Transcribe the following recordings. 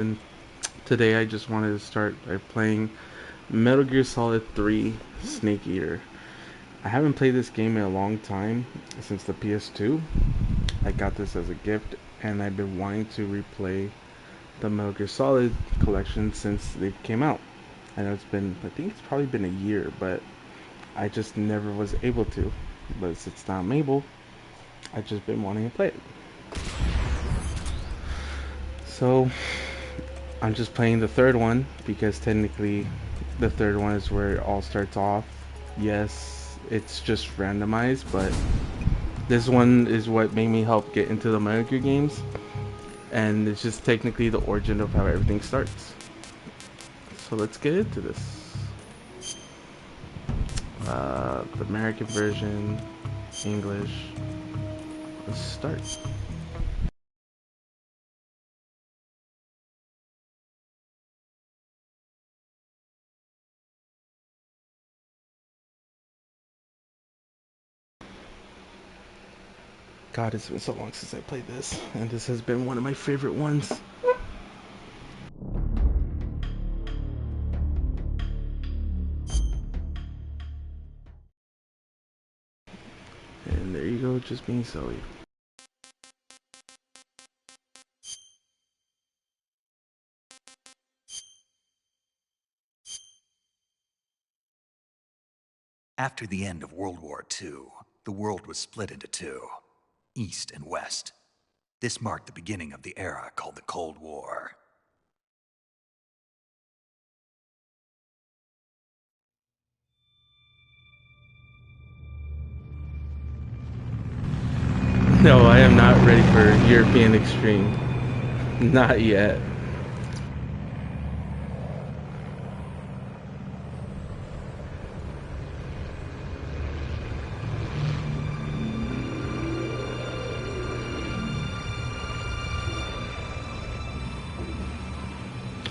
And today I just wanted to start by playing Metal Gear Solid 3 Snake Eater. I haven't played this game in a long time, since the PS2. I got this as a gift, and I've been wanting to replay the Metal Gear Solid collection since they came out. I know I think it's probably been a year, but I just never was able to. But since now I'm able, I've just been wanting to play it. So I'm just playing the third one because technically the third one is where it all starts off. Yes, it's just randomized, but this one is what made me help get into the Metal Gear games, and it's just technically the origin of how everything starts. So let's get into this. The American version, English. Let's start. God, it's been so long since I played this, and this has been one of my favorite ones. And there you go, just being silly. After the end of World War II, the world was split into two, East and West. This marked the beginning of the era called the Cold War. No, I am not ready for European Extreme. Not yet.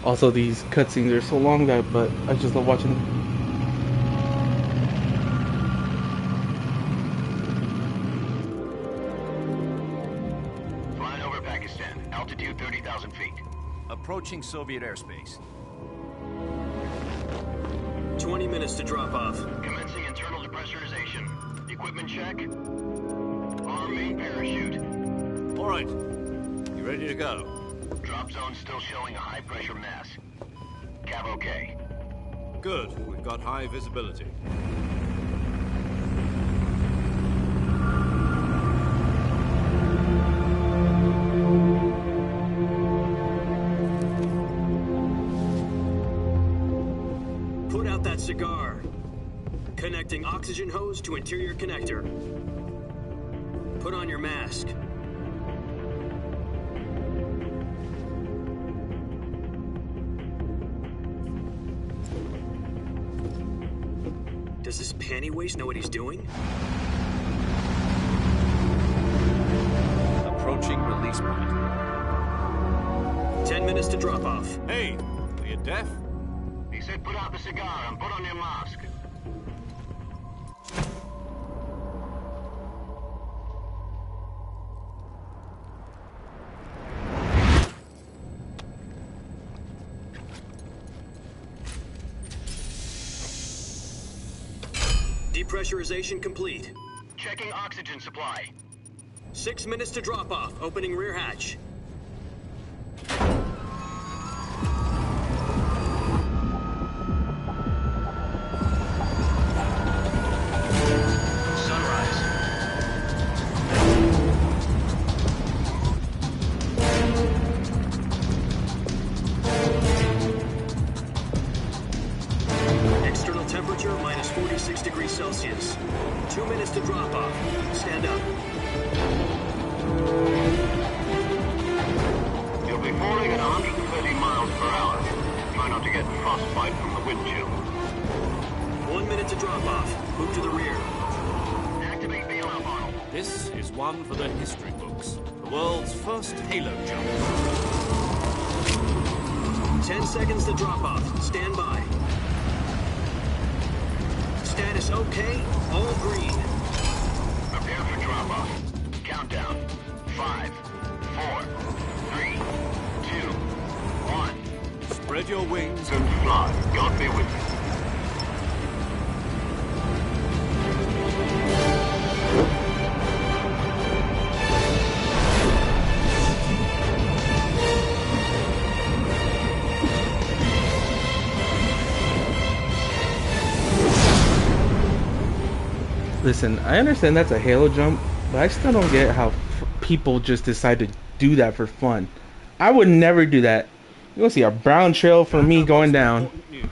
Also, these cutscenes are so long but I just love watching them. Flying over Pakistan, altitude 30,000 feet. Approaching Soviet airspace. 20 minutes to drop off. Commencing internal depressurization. Equipment check. Arm main parachute. All right. You ready to go? Drop zone still showing a high pressure mass. Cav okay. Good. We've got high visibility. Put out that cigar. Connecting oxygen hose to interior connector. Put on your mask. Does this panty waste know what he's doing? Approaching release point. 10 minutes to drop off. Hey, are you deaf? He said put out the cigar and put on your mask. Depressurization complete. Checking oxygen supply. 6 minutes to drop off. Opening rear hatch. Sunrise. External temperature minus 46 degrees Celsius. 2 minutes to drop off. Stand up. You'll be falling at 130 miles per hour. Try not to get frostbite from the wind chill. 1 minute to drop off. Move to the rear. Activate bailout model. This is one for the history books. The world's first Halo jump. 10 seconds to drop off. Stand by. Status okay. All green. Prepare for drop off. Countdown. 5, 4, 3, 2, 1. Spread your wings And fly. God be with you. Listen, I understand that's a Halo jump, but I still don't get how people just decide to do that for fun. I would never do that. You want to see a brown trail for me going down. Important news.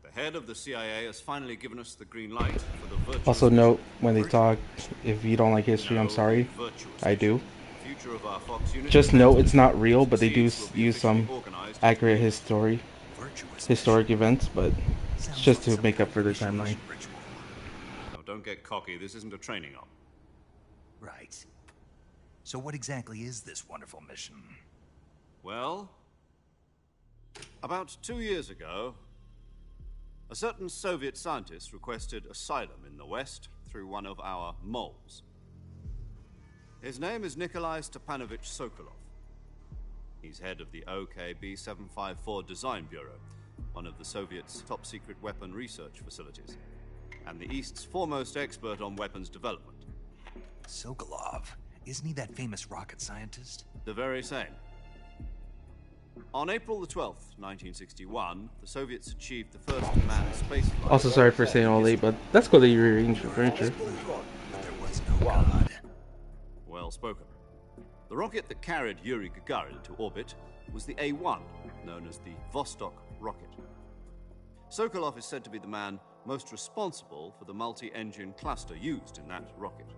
The head of the CIA has finally given us the green light for the virtuous Also mission. note, when they talk, if you don't like history, I'm sorry. Virtuous I do. mission. Future of our Fox unit Just is know better. it's not real, but they do Succeeds will be use some officially organized. accurate Virtuous historic events, but it's Sounds just like to some make kind up for of their initiation timeline. ritual. Now, don't get cocky. This isn't a training op. Right. So what exactly is this wonderful mission? Well, about 2 years ago, a certain Soviet scientist requested asylum in the West through one of our moles. His name is Nikolai Stepanovich Sokolov. He's head of the OKB-754 Design Bureau, one of the Soviets' top-secret weapon research facilities, and the East's foremost expert on weapons development. Sokolov. Isn't he that famous rocket scientist? The very same. On April the 12th, 1961, the Soviets achieved the first manned spaceflight. Also, sorry for staying all late, but that's cool that you rearranged your furniture. But there was no God. Well spoken. The rocket that carried Yuri Gagarin into orbit was the A-1, known as the Vostok rocket. Sokolov is said to be the man most responsible for the multi-engine cluster used in that rocket.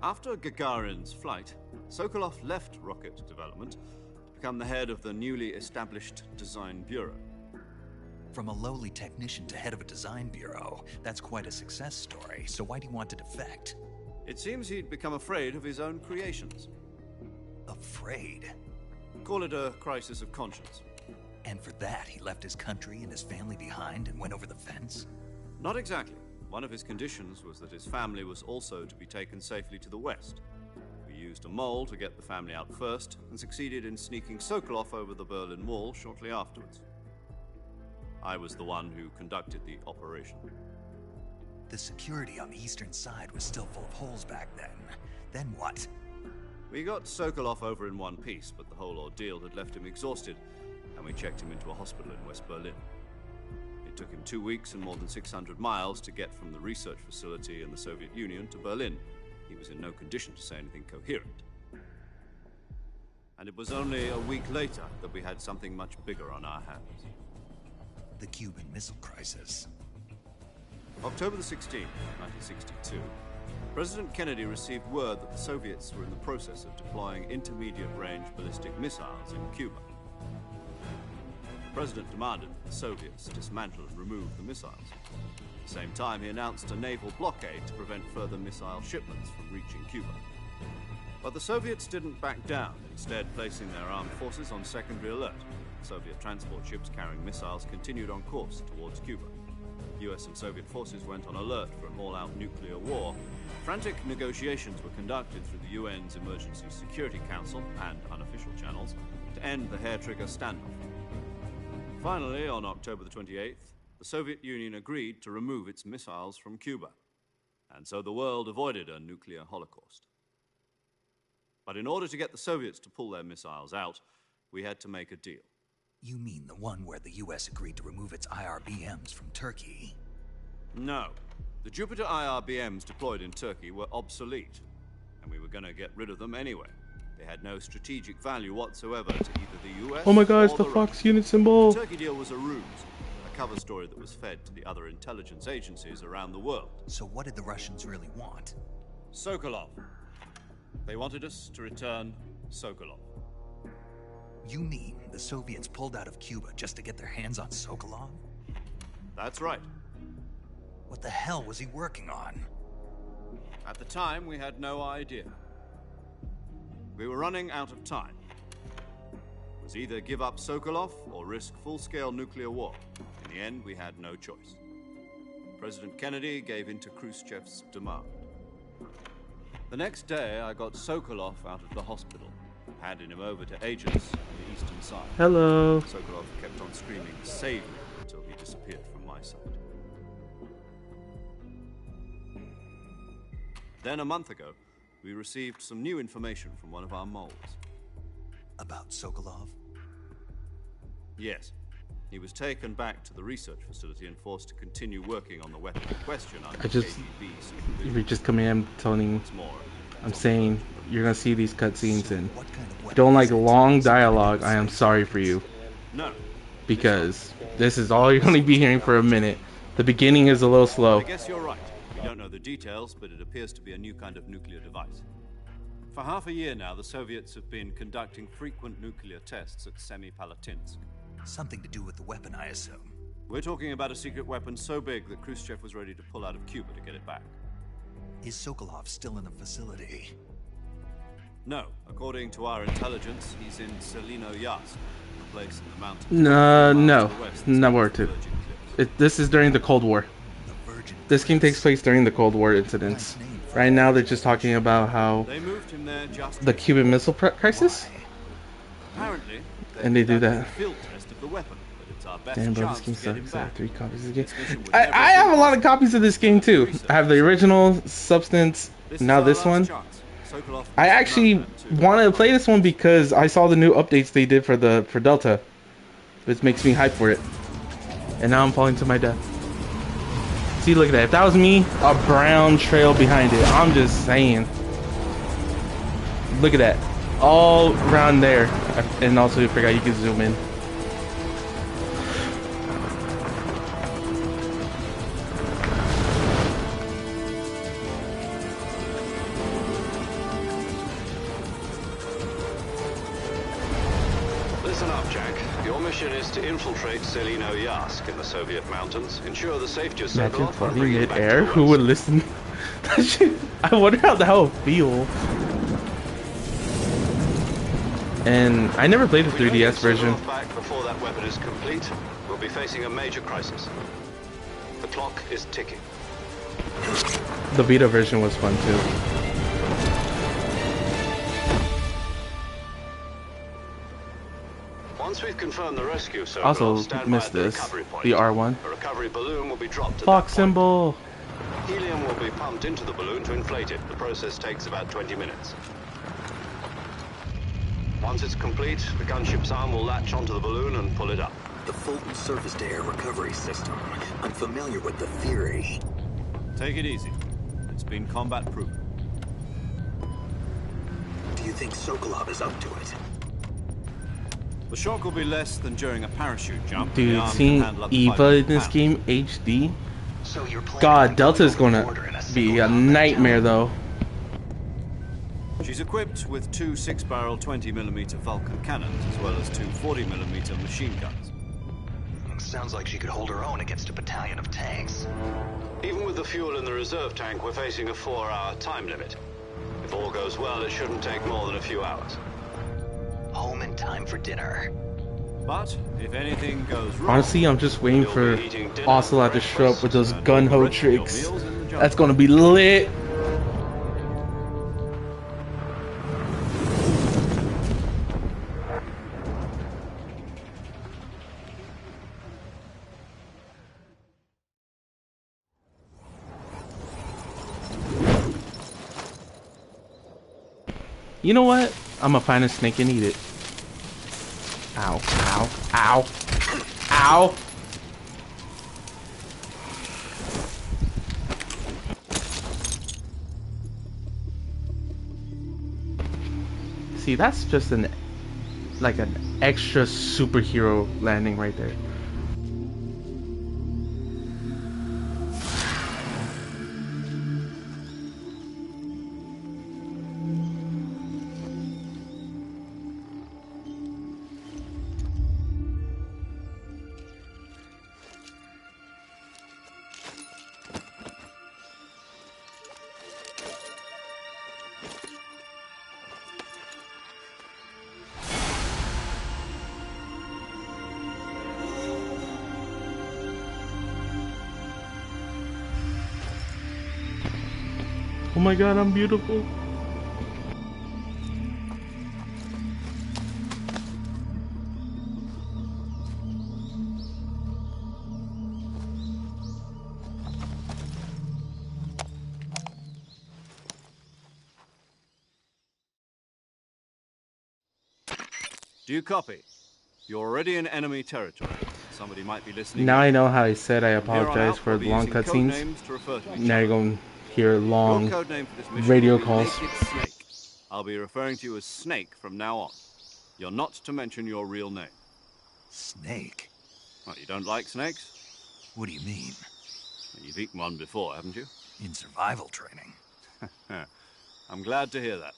After Gagarin's flight, Sokolov left rocket development to become the head of the newly established Design Bureau. From a lowly technician to head of a design bureau, that's quite a success story. So why'd he want to defect? It seems he'd become afraid of his own creations. Afraid. Call it a crisis of conscience. And for that, he left his country and his family behind and went over the fence? Not exactly. One of his conditions was that his family was also to be taken safely to the West. We used a mole to get the family out first and succeeded in sneaking Sokolov over the Berlin Wall shortly afterwards. I was the one who conducted the operation. The security on the eastern side was still full of holes back then. Then what? We got Sokolov over in one piece, but the whole ordeal had left him exhausted, and we checked him into a hospital in West Berlin. It took him 2 weeks and more than 600 miles to get from the research facility in the Soviet Union to Berlin. He was in no condition to say anything coherent. And it was only a week later that we had something much bigger on our hands. The Cuban Missile Crisis. October the 16th, 1962, President Kennedy received word that the Soviets were in the process of deploying intermediate-range ballistic missiles in Cuba. The President demanded that the Soviets dismantle and remove the missiles. At the same time, he announced a naval blockade to prevent further missile shipments from reaching Cuba. But the Soviets didn't back down, instead placing their armed forces on secondary alert. Soviet transport ships carrying missiles continued on course towards Cuba. US and Soviet forces went on alert for an all-out nuclear war. Frantic negotiations were conducted through the UN's Emergency Security Council and unofficial channels to end the hair-trigger standoff. Finally, on October the 28th, the Soviet Union agreed to remove its missiles from Cuba, and so the world avoided a nuclear holocaust. But in order to get the Soviets to pull their missiles out, we had to make a deal. You mean the one where the US agreed to remove its IRBMs from Turkey? No. The Jupiter IRBMs deployed in Turkey were obsolete, and we were going to get rid of them anyway. They had no strategic value whatsoever to either the US Oh my god, it's or the the Fox Russians. unit symbol! The Turkey deal was a ruse, a cover story that was fed to the other intelligence agencies around the world. So what did the Russians really want? Sokolov. They wanted us to return Sokolov. You mean the Soviets pulled out of Cuba just to get their hands on Sokolov? That's right. What the hell was he working on? At the time, we had no idea. We were running out of time. It was either give up Sokolov or risk full-scale nuclear war. In the end, we had no choice. President Kennedy gave in to Khrushchev's demand. The next day, I got Sokolov out of the hospital, handing him over to agents in the eastern side. Hello. Sokolov kept on screaming, "Save me," until he disappeared from my sight. Then, a month ago, we received some new information from one of our moles. About Sokolov? Yes. He was taken back to the research facility and forced to continue working on the weapon in question under I just- KGB If supervision. you're just coming in telling, What's more, I'm saying you're gonna see these cutscenes and What kind of if you weapon don't like is it? long dialogue, I am sorry for you. no. Because this is all you're gonna be hearing for a minute. The beginning is a little slow. I guess you're right. We don't know the details, but it appears to be a new kind of nuclear device. For half a year now, the Soviets have been conducting frequent nuclear tests at Semipalatinsk. Something to do with the weapon, I assume. We're talking about a secret weapon so big that Khrushchev was ready to pull out of Cuba to get it back. Is Sokolov still in the facility? No, according to our intelligence, he's in Selino Yas, a place in the mountains. No, miles to the west that's not close worth to it. Virgin Cliffs. This is during the Cold War. The Virgin This game takes Cliffs. place during the Cold War incidents. Right now, they're just talking about how They moved him there just the Cuban Missile Crisis. apparently. And they do conducting that. a field test of the weapon, but it's our best Damn, bro, chance this game to get him sucks. I have back. 3 copies of the game. This mission would I never I have have a been lot of copies of this game too. I have the original, Substance, This now is this our one. last chance. Sokolov I must actually know that too. wanted to play this one because I saw the new updates they did for Delta, which makes me hype for it. And now I'm falling to my death. See, look at that. If that was me, a brown trail behind it. I'm just saying. Look at that. All around there. And also, I forgot you can zoom in. Listen up, Jack. Your mission is to infiltrate Selino Yask in the Soviet mountains, ensure the safety of Imagine Sokolov, and floating bring it back mid-air. to Who West. would listen? That shit- I wonder how that would feel. And I never played the If we don't 3DS get version. Sokolov back before that weapon is complete, we'll be facing a major crisis. The clock is ticking. The Vita version was fun too. Once we've confirmed the rescue of Sokolov, Also stand by missed at the this. recovery point. The R1. A recovery balloon will be dropped at Fox that point. symbol. Helium will be pumped into the balloon to inflate it. The process takes about 20 minutes. Once it's complete, the gunship's arm will latch onto the balloon and pull it up. The Fulton surface-to-air recovery system. I'm familiar with the theory. Take it easy. It's been combat proven. Do you think Sokolov is up to it? The shock will be less than during a parachute jump. Dude, The arm can seeing handle up to Eva 500 in this pounds. game HD. So you're planning God, on Delta going is over the gonna border in a be single a combat nightmare jump? though. She's equipped with 2 6-barrel 20mm Vulcan cannons, as well as 2 40mm machine guns. Sounds like she could hold her own against a battalion of tanks. Even with the fuel in the reserve tank, we're facing a 4-hour time limit. If all goes well, it shouldn't take more than a few hours. Home in time for dinner. But if anything goes wrong, Honestly, I'm just waiting you'll for be eating dinner, Ocelot to show up with those breakfast, gun and ho all the rest of your tricks. meals in the jungle. That's gonna be lit. You know what? I'm gonna find a snake and eat it. Ow, ow, ow, ow. See, that's just an extra superhero landing right there. Oh my god, I'm beautiful. Do you copy? You're already in enemy territory. Somebody might be listening. Now I know how I said I From here on apologize out, for we'll the be long using code cutscenes. names to refer to each Now you're other. going to hear Your long code name for this mission radio will be calls. Naked Snake. I'll be referring to you as Snake from now on. You're not to mention your real name. Snake? Well, you don't like snakes? What do you mean? You've eaten one before, haven't you? In survival training? I'm glad to hear that.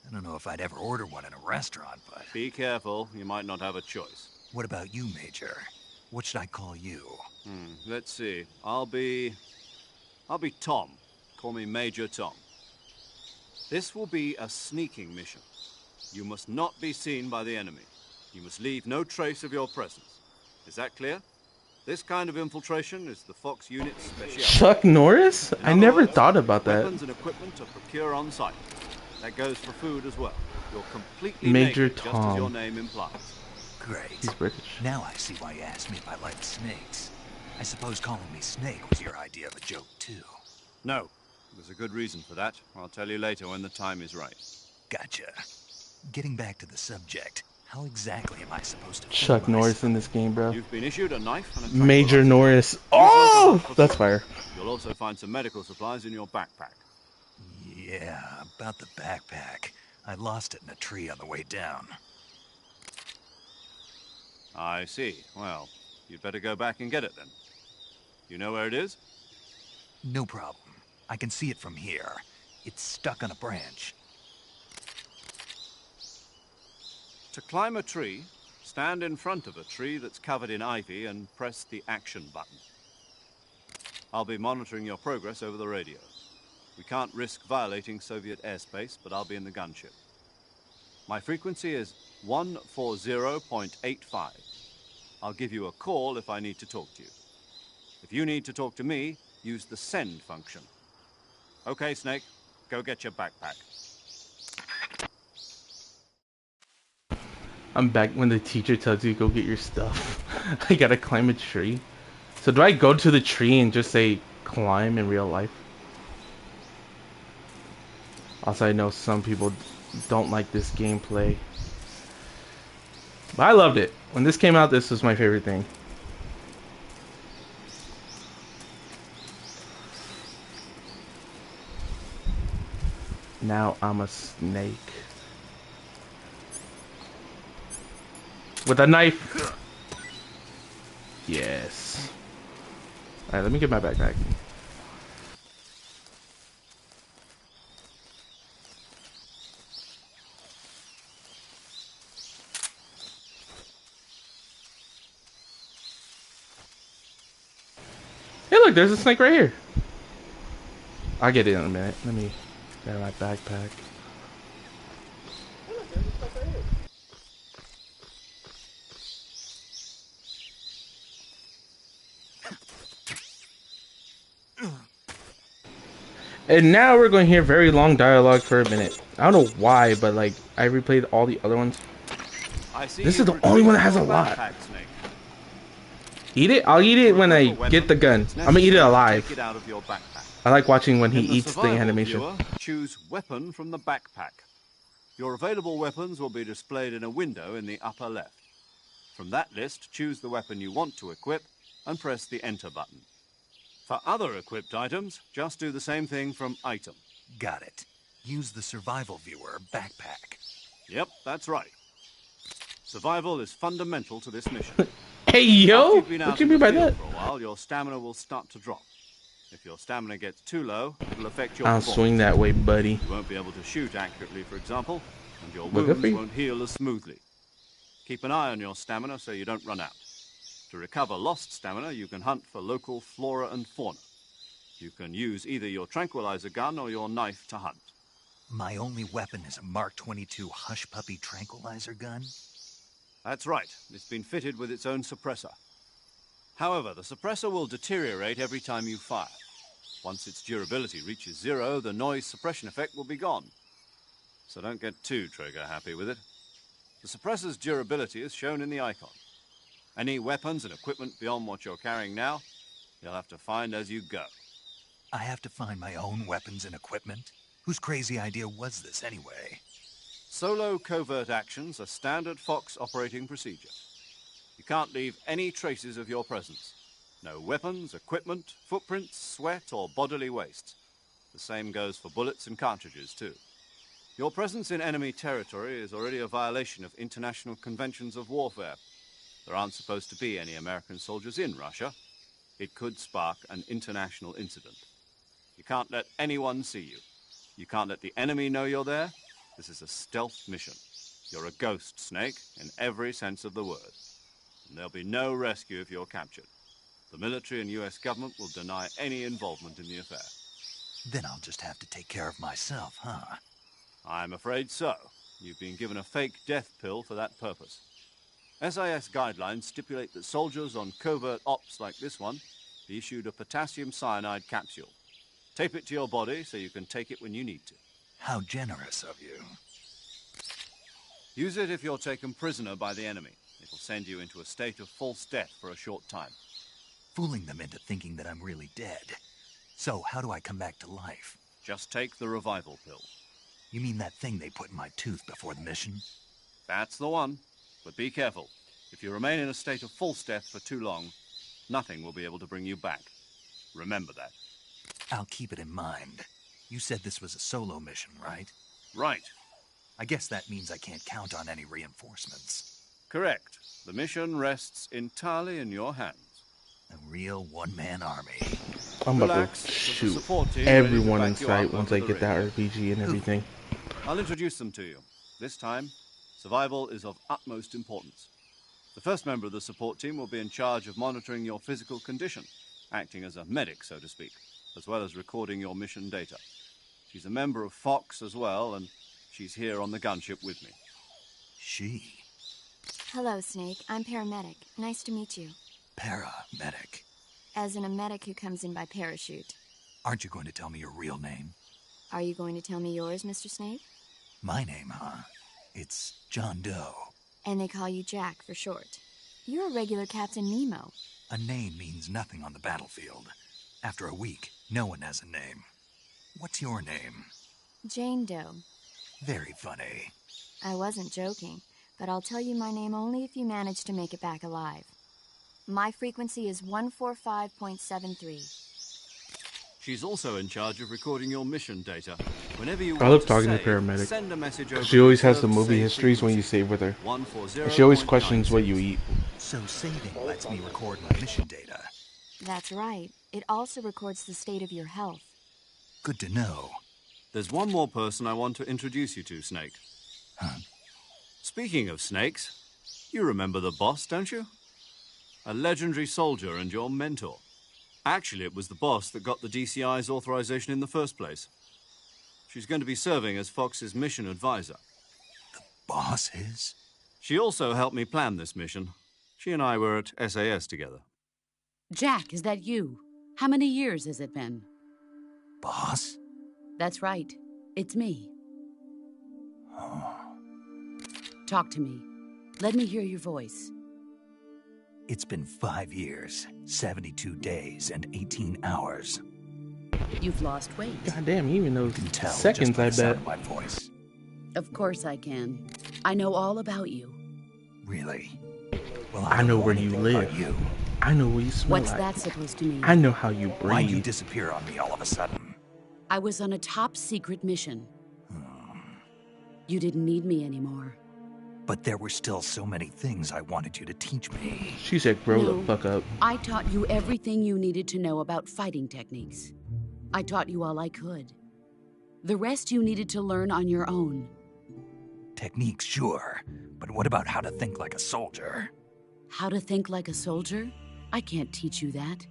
I don't know if I'd ever order one in a restaurant, but... Be careful, you might not have a choice. What about you, Major? What should I call you? Let's see. I'll be Tom. Call me Major Tom. This will be a sneaking mission. You must not be seen by the enemy. You must leave no trace of your presence. Is that clear? This kind of infiltration is the Fox unit's specialty. Chuck Norris? I never thought about that. Weapons and equipment are procured on site. That goes for food as well. You're completely Major naked, just as your Tom. name implies. Great. He's British. Now I see why you asked me if I liked snakes. I suppose calling me Snake was your idea of a joke, too. No, there's a good reason for that. I'll tell you later when the time is right. Gotcha. Getting back to the subject, how exactly am I supposed to... Chuck fool Norris myself? in this game, bro. You've been issued a knife and a Major tranquilizer. Norris. Oh! That's fire. You'll also find some medical supplies in your backpack. Yeah, about the backpack. I lost it in a tree on the way down. I see. Well, you'd better go back and get it then. You know where it is? No problem. I can see it from here. It's stuck on a branch. To climb a tree, stand in front of a tree that's covered in ivy and press the action button. I'll be monitoring your progress over the radio. We can't risk violating Soviet airspace, but I'll be in the gunship. My frequency is 140.85. I'll give you a call if I need to talk to you. If you need to talk to me, use the send function. Okay, Snake, go get your backpack. I'm back when the teacher tells you go get your stuff. I gotta climb a tree. So do I go to the tree and just say climb in real life? Also, I know some people don't like this gameplay. But I loved it. When this came out, this was my favorite thing. Now I'm a snake. With a knife. Yes. Alright, let me get my backpack. Hey, look, there's a snake right here. I'll get it in a minute. Let me get my backpack. And now we're going to hear very long dialogue for a minute. I don't know why, but like I replayed all the other ones. I see This you is the only one that has a retrieved your lot. backpack, Snake. Eat it? I'll eat it when I Whatever get the gun. it's I'm gonna eat it necessary to alive. Take it out of your backpack. I like watching when he In the eats the survival animation. viewer, choose weapon from the backpack. Your available weapons will be displayed in a window in the upper left. From that list, choose the weapon you want to equip and press the enter button. For other equipped items, just do the same thing from item. Got it. Use the survival viewer backpack. Yep, that's right. Survival is fundamental to this mission. Hey After yo! you've been What out you in mean the by field that? for a while, your stamina will start to drop. If your stamina gets too low, it'll affect your I'll performance. swing that way, buddy. You won't be able to shoot accurately, for example, and your Well, good wounds for you. won't heal as smoothly. Keep an eye on your stamina so you don't run out. To recover lost stamina, you can hunt for local flora and fauna. You can use either your tranquilizer gun or your knife to hunt. My only weapon is a Mark 22 Hush Puppy tranquilizer gun? That's right. It's been fitted with its own suppressor. However, the suppressor will deteriorate every time you fire. Once its durability reaches 0, the noise suppression effect will be gone. So don't get too trigger happy with it. The suppressor's durability is shown in the icon. Any weapons and equipment beyond what you're carrying now, you'll have to find as you go. I have to find my own weapons and equipment? Whose crazy idea was this, anyway? Solo covert actions are standard Fox operating procedure. You can't leave any traces of your presence. No weapons, equipment, footprints, sweat, or bodily waste. The same goes for bullets and cartridges, too. Your presence in enemy territory is already a violation of international conventions of warfare. There aren't supposed to be any American soldiers in Russia. It could spark an international incident. You can't let anyone see you. You can't let the enemy know you're there. This is a stealth mission. You're a ghost, Snake, in every sense of the word. And there'll be no rescue if you're captured. The military and US government will deny any involvement in the affair. Then I'll just have to take care of myself, huh? I'm afraid so. You've been given a fake death pill for that purpose. SIS guidelines stipulate that soldiers on covert ops like this one be issued a potassium cyanide capsule. Tape it to your body so you can take it when you need to. How generous of you. Use it if you're taken prisoner by the enemy. It'll send you into a state of false death for a short time. Fooling them into thinking that I'm really dead. So, how do I come back to life? Just take the revival pill. You mean that thing they put in my tooth before the mission? That's the one. But be careful. If you remain in a state of false death for too long, nothing will be able to bring you back. Remember that. I'll keep it in mind. You said this was a solo mission, right? Right. I guess that means I can't count on any reinforcements. Correct. The mission rests entirely in your hands. A real one-man army. I'm about Relax, to there's a shoot support team everyone ready in to back you sight up once over I the get that ring. RPG and everything. I'll introduce them to you. This time, survival is of utmost importance. The first member of the support team will be in charge of monitoring your physical condition, acting as a medic, so to speak, as well as recording your mission data. She's a member of Fox as well, and she's here on the gunship with me. She? Hello, Snake. I'm paramedic. Nice to meet you. Paramedic. As in a medic who comes in by parachute. Aren't you going to tell me your real name? Are you going to tell me yours, Mr. Snake? My name, huh? It's John Doe. And they call you Jack for short. You're a regular Captain Nemo. A name means nothing on the battlefield. After a week, no one has a name. What's your name? Jane Doe. Very funny. I wasn't joking, but I'll tell you my name only if you manage to make it back alive. My frequency is 145.73. She's also in charge of recording your mission data. Whenever you I want love to talking to save, paramedic. send a message over She always to has the reserved movie save histories when you frequency save with her. 140. And she always questions what you eat. So saving lets me record my mission data. That's right. It also records the state of your health. Good to know. There's one more person I want to introduce you to, Snake. Huh? Speaking of snakes, you remember the boss, don't you? A legendary soldier and your mentor. Actually, it was the boss that got the DCI's authorization in the first place. She's going to be serving as Fox's mission advisor. Boss is? She also helped me plan this mission. She and I were at SAS together. Jack, is that you? How many years has it been? Boss? That's right. It's me. Talk to me. Let me hear your voice. It's been 5 years, 72 days, and 18 hours. You've lost weight. God damn, he even knows You can tell seconds, just by I the sound bet. of my voice. Of course I can. I know all about you. Really? Well, I don't know where you anything live. about you. I know what you smell What's like. that supposed to mean? I know how you Why'd you breathe. disappear on me all of a sudden? I was on a top secret mission. You didn't need me anymore. But there were still so many things I wanted you to teach me. She said, grow No. the fuck up. I taught you everything you needed to know about fighting techniques. I taught you all I could. The rest you needed to learn on your own. Techniques, sure. But what about how to think like a soldier? How to think like a soldier? I can't teach you that.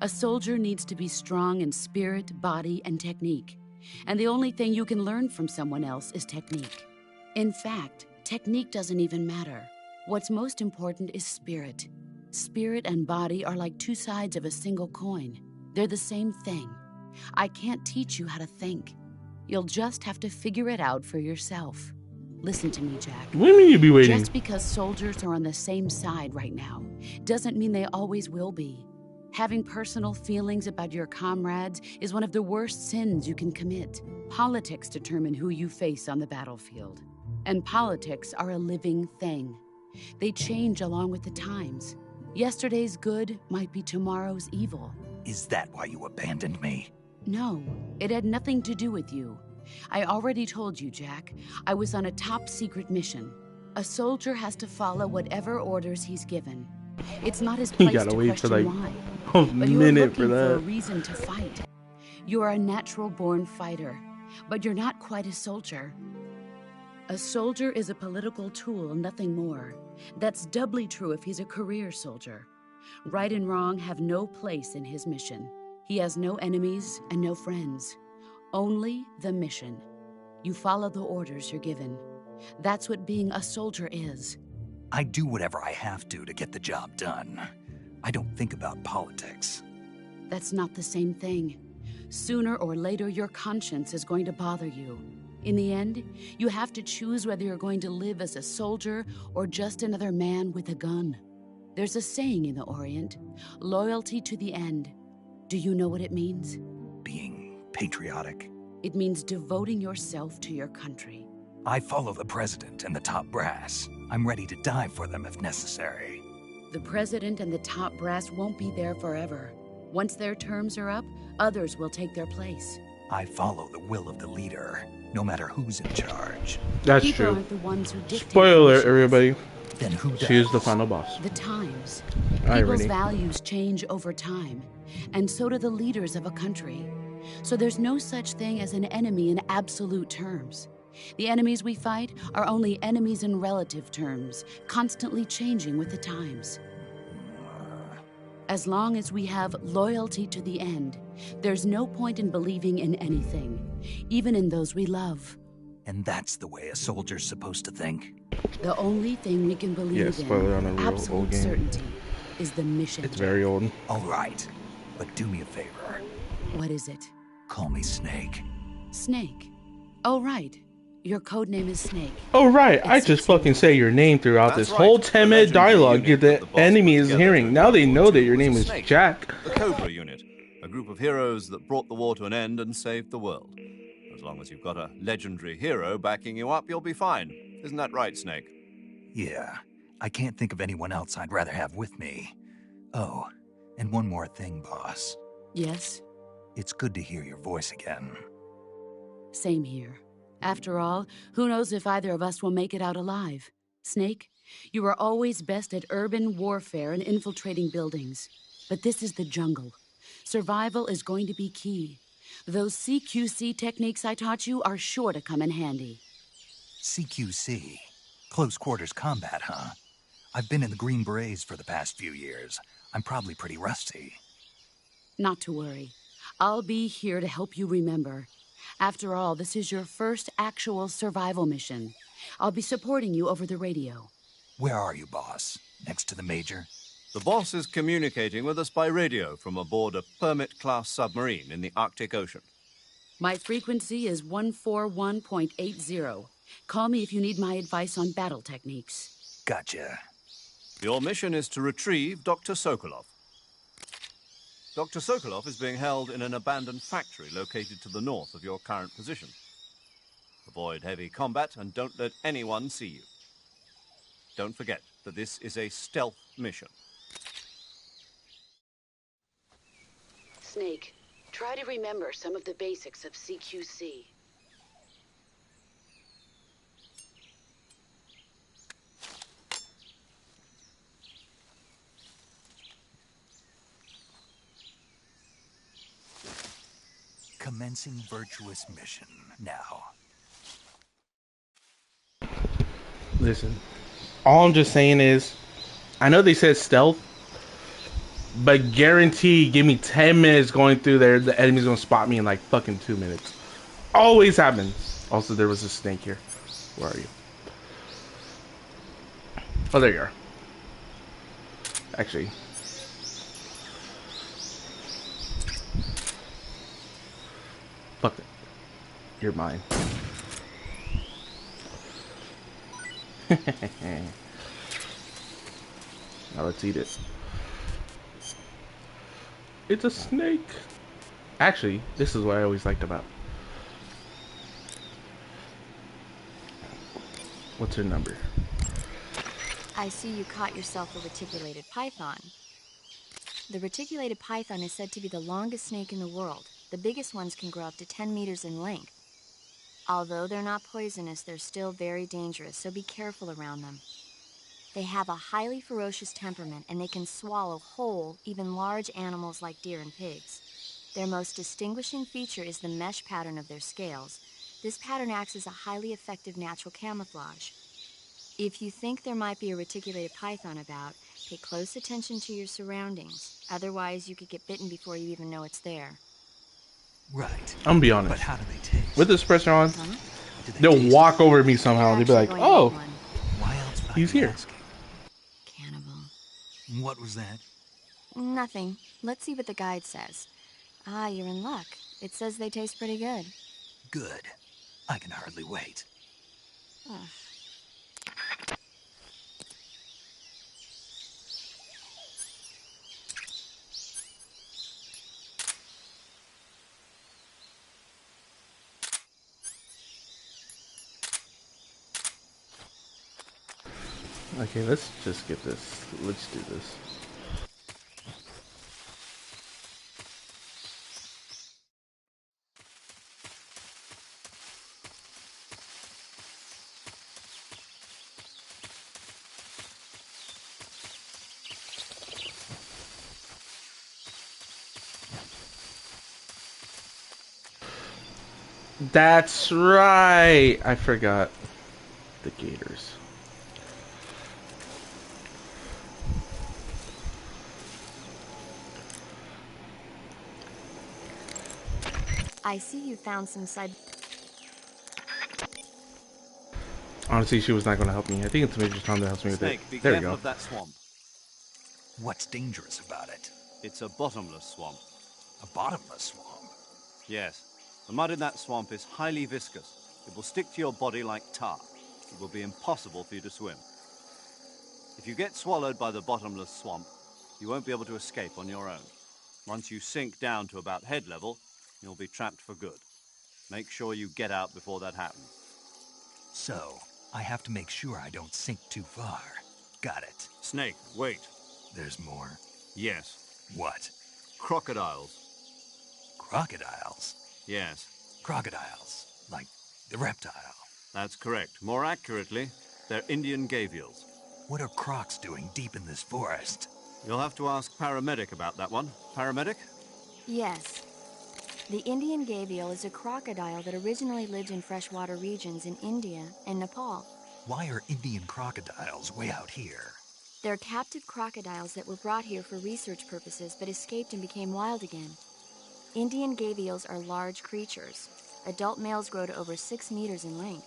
A soldier needs to be strong in spirit, body, and technique. And the only thing you can learn from someone else is technique. In fact, technique doesn't even matter. What's most important is spirit. Spirit and body are like two sides of a single coin. They're the same thing. I can't teach you how to think. You'll just have to figure it out for yourself. Listen to me, Jack. What do you mean you be waiting? Just because soldiers are on the same side right now doesn't mean they always will be. Having personal feelings about your comrades is one of the worst sins you can commit. Politics determine who you face on the battlefield. And politics are a living thing. They change along with the times. Yesterday's good might be tomorrow's evil. Is that why you abandoned me? No, it had nothing to do with you. I already told you, Jack. I was on a top-secret mission. A soldier has to follow whatever orders he's given. It's not his place to question why. A But you're minute looking for for a that. reason to fight. You are a natural-born fighter, but you're not quite a soldier. A soldier is a political tool, nothing more. That's doubly true if he's a career soldier. Right and wrong have no place in his mission. He has no enemies and no friends. Only the mission. You follow the orders you're given. That's what being a soldier is. I do whatever I have to get the job done. I don't think about politics. That's not the same thing. Sooner or later, your conscience is going to bother you. In the end, you have to choose whether you're going to live as a soldier or just another man with a gun. There's a saying in the Orient, loyalty to the end. Do you know what it means? Being patriotic. It means devoting yourself to your country. I follow the president and the top brass. I'm ready to die for them if necessary. The president and the top brass won't be there forever. Once their terms are up, others will take their place. I follow the will of the leader, no matter who's in charge. That's People true. aren't the ones who dictate Spoiler, missions. everybody. Then who does? She is the final boss. The times. Alright, People's Rennie. values change over time, and so do the leaders of a country. So there's no such thing as an enemy in absolute terms. The enemies we fight are only enemies in relative terms, constantly changing with the times. As long as we have loyalty to the end, there's no point in believing in anything, even in those we love. And that's the way a soldier's supposed to think? The only thing we can believe Yeah, spoiler on a in, real absolute old game. certainty, is the mission. It's very old. All right, but do me a favor. What is it? Call me Snake. Snake. Oh, right. Your code name is Snake. Oh right, I just fucking say your name throughout That's this right. whole The 10-minute legendary dialogue unit the that the boss enemy put is together hearing. during Now they World know War that II your was name a is snake. Jack. The Cobra Unit, a group of heroes that brought the war to an end and saved the world. As long as you've got a legendary hero backing you up, you'll be fine. Isn't that right, Snake? Yeah, I can't think of anyone else I'd rather have with me. Oh, and one more thing, boss. Yes, It's good to hear your voice again. same here. After all, who knows if either of us will make it out alive? Snake, you are always best at urban warfare and infiltrating buildings. But this is the jungle. Survival is going to be key. Those CQC techniques I taught you are sure to come in handy. CQC. Close quarters combat, huh? I've been in the Green Berets for the past few years. I'm probably pretty rusty. Not to worry. I'll be here to help you remember. After all, this is your first actual survival mission. I'll be supporting you over the radio. Where are you, boss? Next to the Major? The boss is communicating with us by radio from aboard a Permit-class submarine in the Arctic Ocean. My frequency is 141.80. Call me if you need my advice on battle techniques. Gotcha. Your mission is to retrieve Dr. Sokolov. Dr. Sokolov is being held in an abandoned factory located to the north of your current position. Avoid heavy combat and don't let anyone see you. Don't forget that this is a stealth mission. Snake, try to remember some of the basics of CQC. Commencing virtuous mission now. Listen, all I'm just saying is, I know they said stealth, but guarantee, give me 10 minutes going through there, the enemy's gonna spot me in like fucking 2 minutes. Always happens. Also, there was a snake here. Where are you? Oh, there you are. Actually. Fuck it. You're mine. Now let's eat it. It's a snake. Actually, this is what I always liked about. What's her number? I see you caught yourself a reticulated python. The reticulated python is said to be the longest snake in the world. The biggest ones can grow up to 10 meters in length. Although they're not poisonous, they're still very dangerous, so be careful around them. They have a highly ferocious temperament, and they can swallow whole, even large animals like deer and pigs. Their most distinguishing feature is the mesh pattern of their scales. This pattern acts as a highly effective natural camouflage. If you think there might be a reticulated python about, pay close attention to your surroundings. Otherwise, you could get bitten before you even know it's there. Right. I'm gonna be honest. But how do they taste? With the suppressor on, Huh? Do they they'll taste walk over me somehow and they'll be You're like, actually going to "Oh, eat one. Why else would I he's be here." asking? Cannibal. What was that? Nothing. Let's see what the guide says. Ah, you're in luck. It says they taste pretty good. Good. I can hardly wait. Ugh. Okay, let's just skip this. Let's do this. That's right. I forgot the gators. I see you found some side. Honestly, she was not going to help me. I think it's Major Tom that helps me with it. Snake, be There we careful go. of that swamp. What's dangerous about it? It's a bottomless swamp. A bottomless swamp. Yes. The mud in that swamp is highly viscous. It will stick to your body like tar. It will be impossible for you to swim. If you get swallowed by the bottomless swamp, you won't be able to escape on your own. Once you sink down to about head level, you'll be trapped for good. Make sure you get out before that happens. So, I have to make sure I don't sink too far. Got it. Snake, wait. There's more. Yes. What? Crocodiles. Crocodiles? Yes. Crocodiles. Like the reptile. That's correct. More accurately, they're Indian gavials. What are crocs doing deep in this forest? You'll have to ask Paramedic about that one. Paramedic? Yes. The Indian gavial is a crocodile that originally lived in freshwater regions in India and Nepal. Why are Indian crocodiles way out here? They're captive crocodiles that were brought here for research purposes but escaped and became wild again. Indian gavials are large creatures. Adult males grow to over 6 meters in length.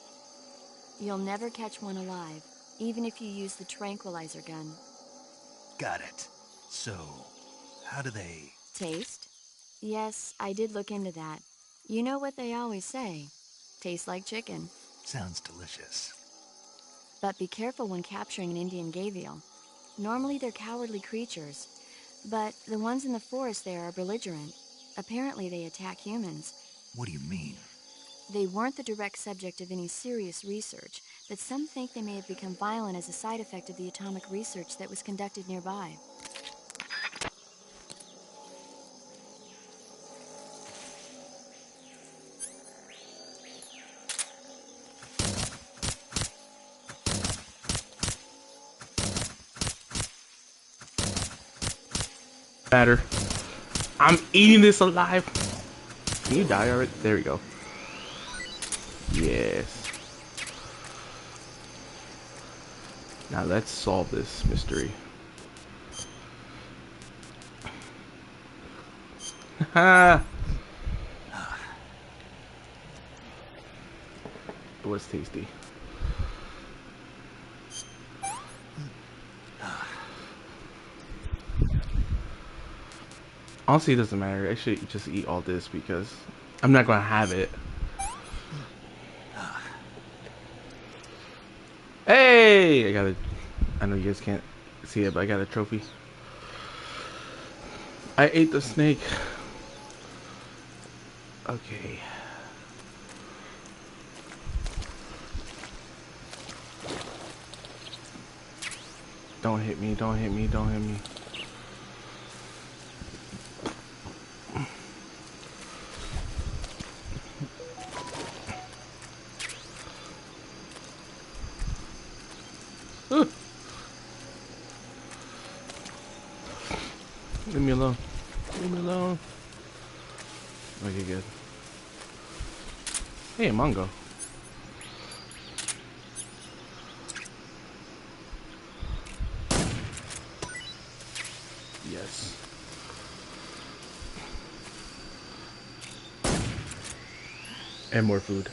You'll never catch one alive, even if you use the tranquilizer gun. Got it. So, how do they... Taste? Yes, I did look into that. You know what they always say. Tastes like chicken. Sounds delicious. But be careful when capturing an Indian gavial. Normally they're cowardly creatures, but the ones in the forest there are belligerent. Apparently they attack humans. What do you mean? They weren't the direct subject of any serious research, but some think they may have become violent as a side effect of the atomic research that was conducted nearby. Batter. I'm eating this alive. Can you die already? There we go. Yes. Now let's solve this mystery. Ha! It was tasty. Honestly, it doesn't matter. I should just eat all this because I'm not gonna have it. Hey! I know you guys can't see it, but I got a trophy. I ate the snake. Okay. Don't hit me, don't hit me, don't hit me. Leave me alone. Leave me alone. Okay, good. Hey, Mongo. Yes. And more food.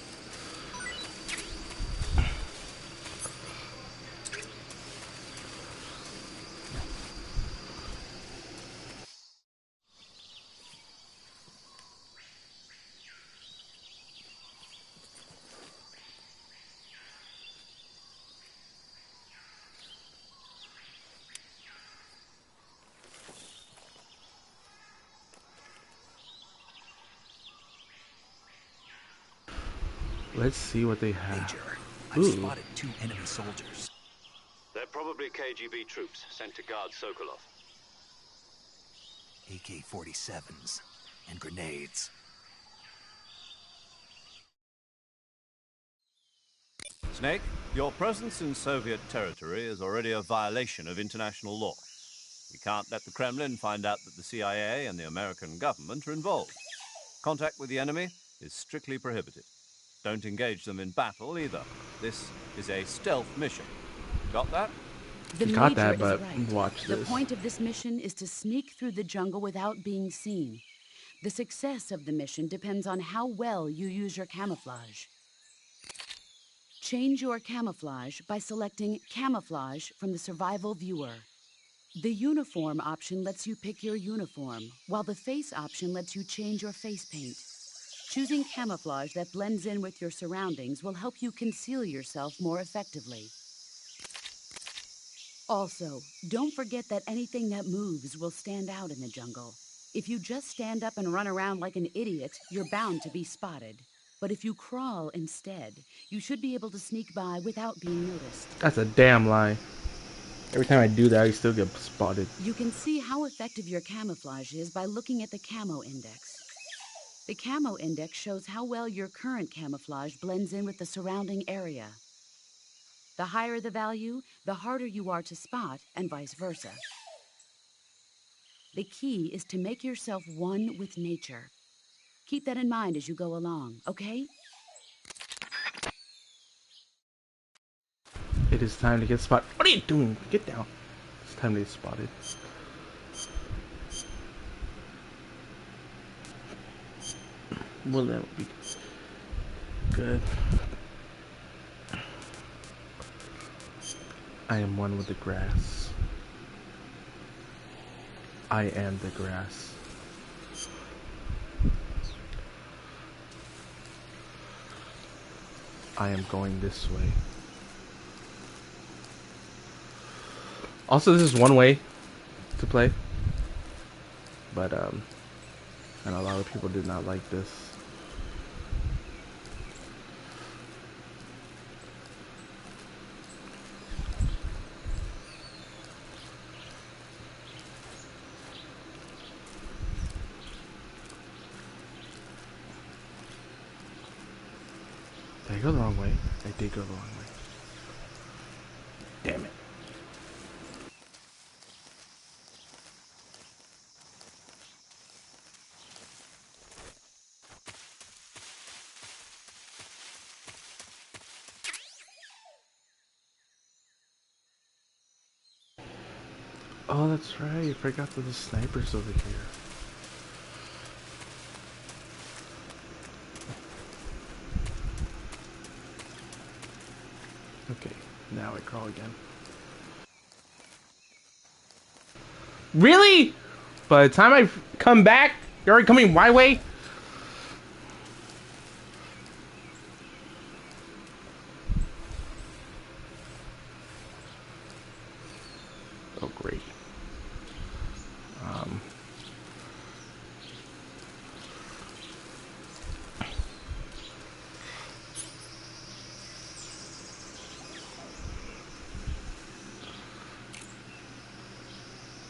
Let's see what they have. Major, I've spotted 2 enemy soldiers. They're probably KGB troops sent to guard Sokolov. AK-47s and grenades. Snake, your presence in Soviet territory is already a violation of international law. We can't let the Kremlin find out that the CIA and the American government are involved. Contact with the enemy is strictly prohibited. Don't engage them in battle either. This is a stealth mission. Got that? The Got Major that, is but right. watch The this. point of this mission is to sneak through the jungle without being seen. The success of the mission depends on how well you use your camouflage. Change your camouflage by selecting Camouflage from the Survival Viewer. The Uniform option lets you pick your uniform, while the Face option lets you change your face paint. Choosing camouflage that blends in with your surroundings will help you conceal yourself more effectively. Also, don't forget that anything that moves will stand out in the jungle. If you just stand up and run around like an idiot, you're bound to be spotted. But if you crawl instead, you should be able to sneak by without being noticed. That's a damn lie. Every time I do that, I still get spotted. You can see how effective your camouflage is by looking at the Camo Index. The Camo Index shows how well your current camouflage blends in with the surrounding area. The higher the value, the harder you are to spot, and vice versa. The key is to make yourself one with nature. Keep that in mind as you go along, okay? It is time to get spotted. What are you doing? Get down. It's time to get spotted. Well, that would be good. I am one with the grass. I am the grass. I am going this way. Also, this is one way to play, but and a lot of people did not like this. Did I go the wrong way? I did go the wrong way. Damn it. Oh, that's right. I forgot that the sniper's over here. Okay, now I crawl again. Really? By the time I come back, you're already coming my way? Oh, great.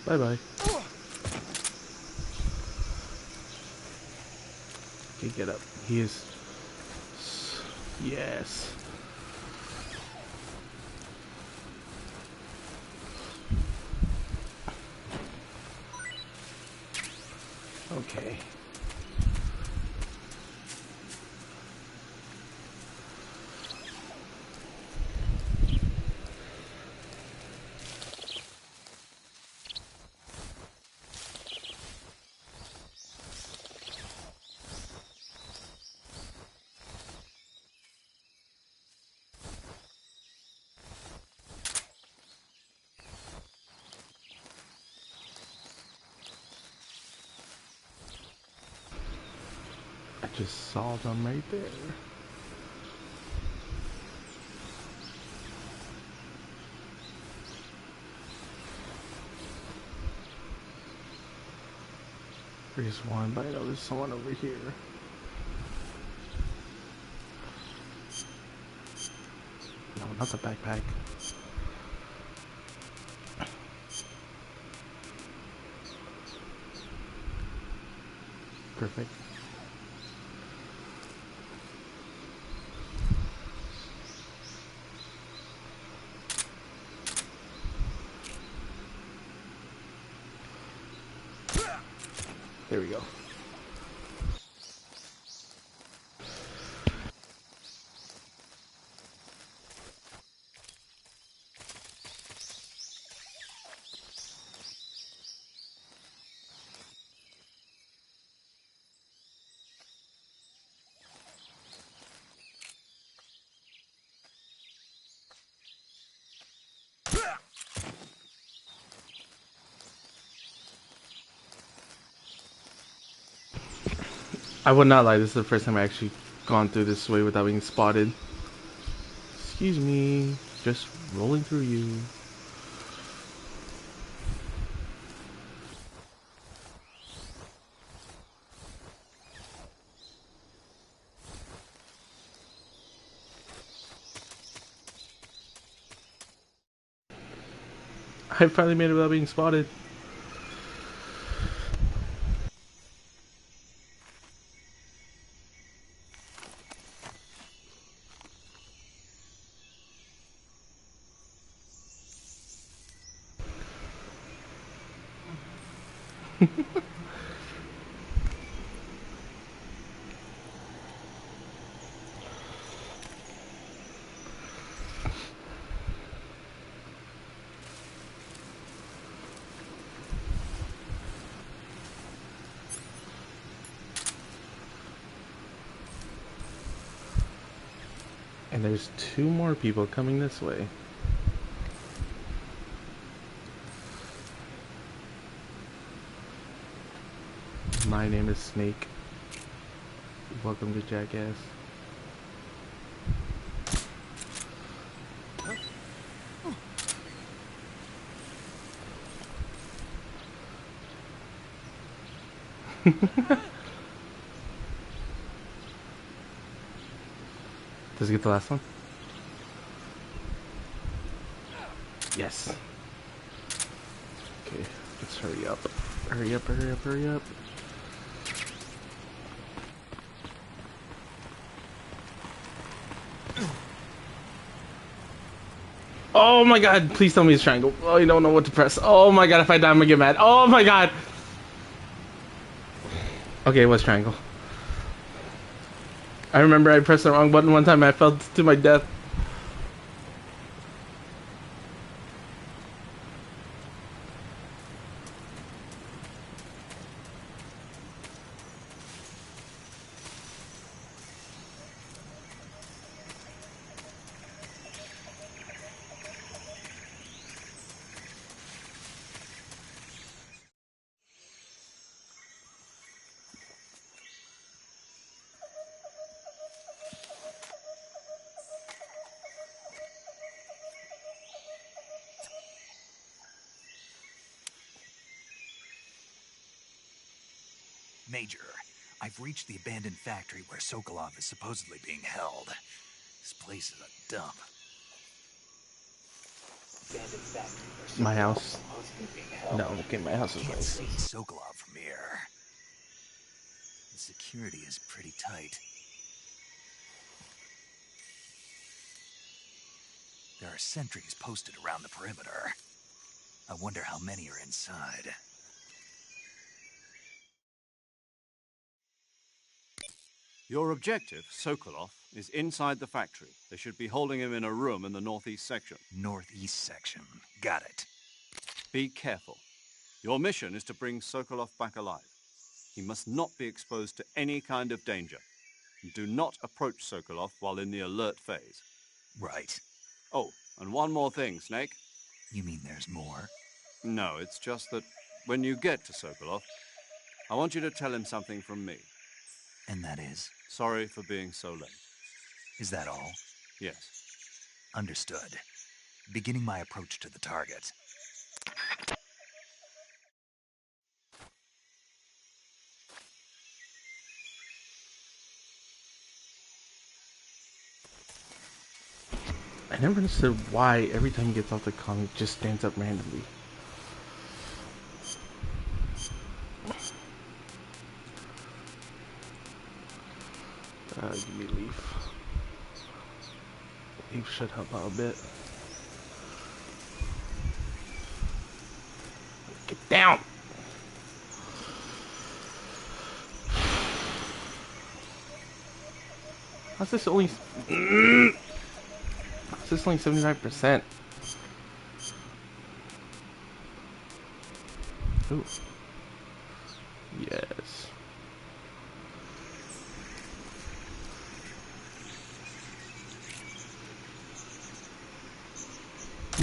Bye-bye. Okay, get up. He is... Yes. Okay. I just saw them right there. There's one, but I know there's someone over here. No, not the backpack. Perfect. There we go. I would not lie, this is the first time I actually gone through this way without being spotted. Excuse me, just rolling through you. I finally made it without being spotted. And there's 2 more people coming this way. My name is Snake. Welcome to Jackass. Does he get the last one? Yes. Okay, let's hurry up. Hurry up, hurry up, hurry up. Oh my god, please tell me it's triangle. Oh, you don't know what to press. Oh my god, if I die, I'm gonna get mad. Oh my god. Okay, it was triangle. I remember I pressed the wrong button one time and I fell to my death. Major, I've reached the abandoned factory where Sokolov is supposedly being held. This place is a dump. My house. No, okay, my house is Can't right. see Sokolov from here. The security is pretty tight. There are sentries posted around the perimeter. I wonder how many are inside. Your objective, Sokolov, is inside the factory. They should be holding him in a room in the northeast section. Northeast section. Got it. Be careful. Your mission is to bring Sokolov back alive. He must not be exposed to any kind of danger. And do not approach Sokolov while in the alert phase. Right. Oh, and one more thing, Snake. You mean there's more? No, it's just that when you get to Sokolov, I want you to tell him something from me. And that is? Sorry for being so late. Is that all? Yes. Understood. Beginning my approach to the target. I never understood why every time he gets off the comm, he just stands up randomly. Give me Leaf. Leaf should help out a bit. Get down! How's this only... How's this only 79%? Ooh. Yes.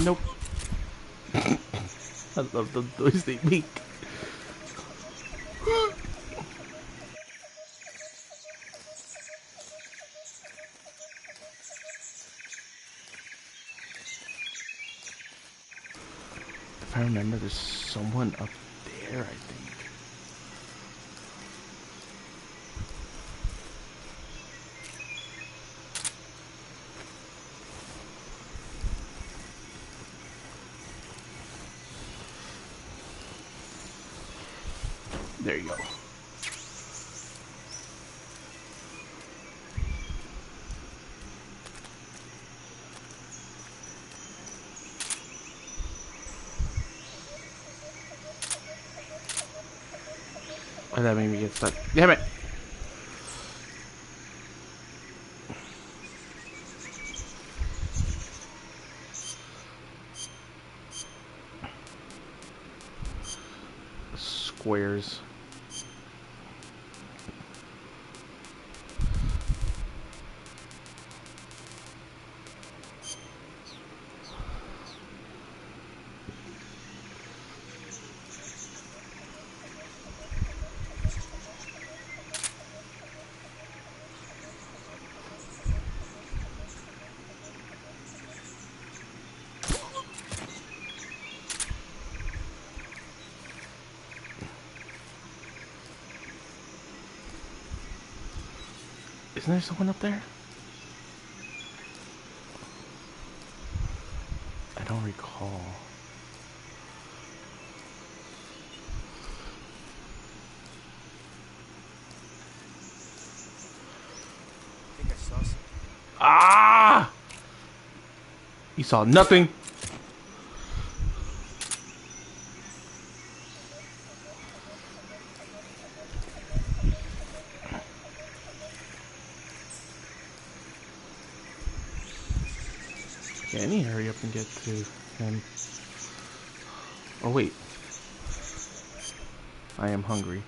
Nope. I love the noise they make. If I remember, there's someone up there, I think. There you go. Oh, that made me get stuck. Damn it! Squares. Isn't there someone up there? I don't recall. I think I saw something. Ah! You saw nothing. Yeah, I need to hurry up and get to him. Oh wait. I am hungry.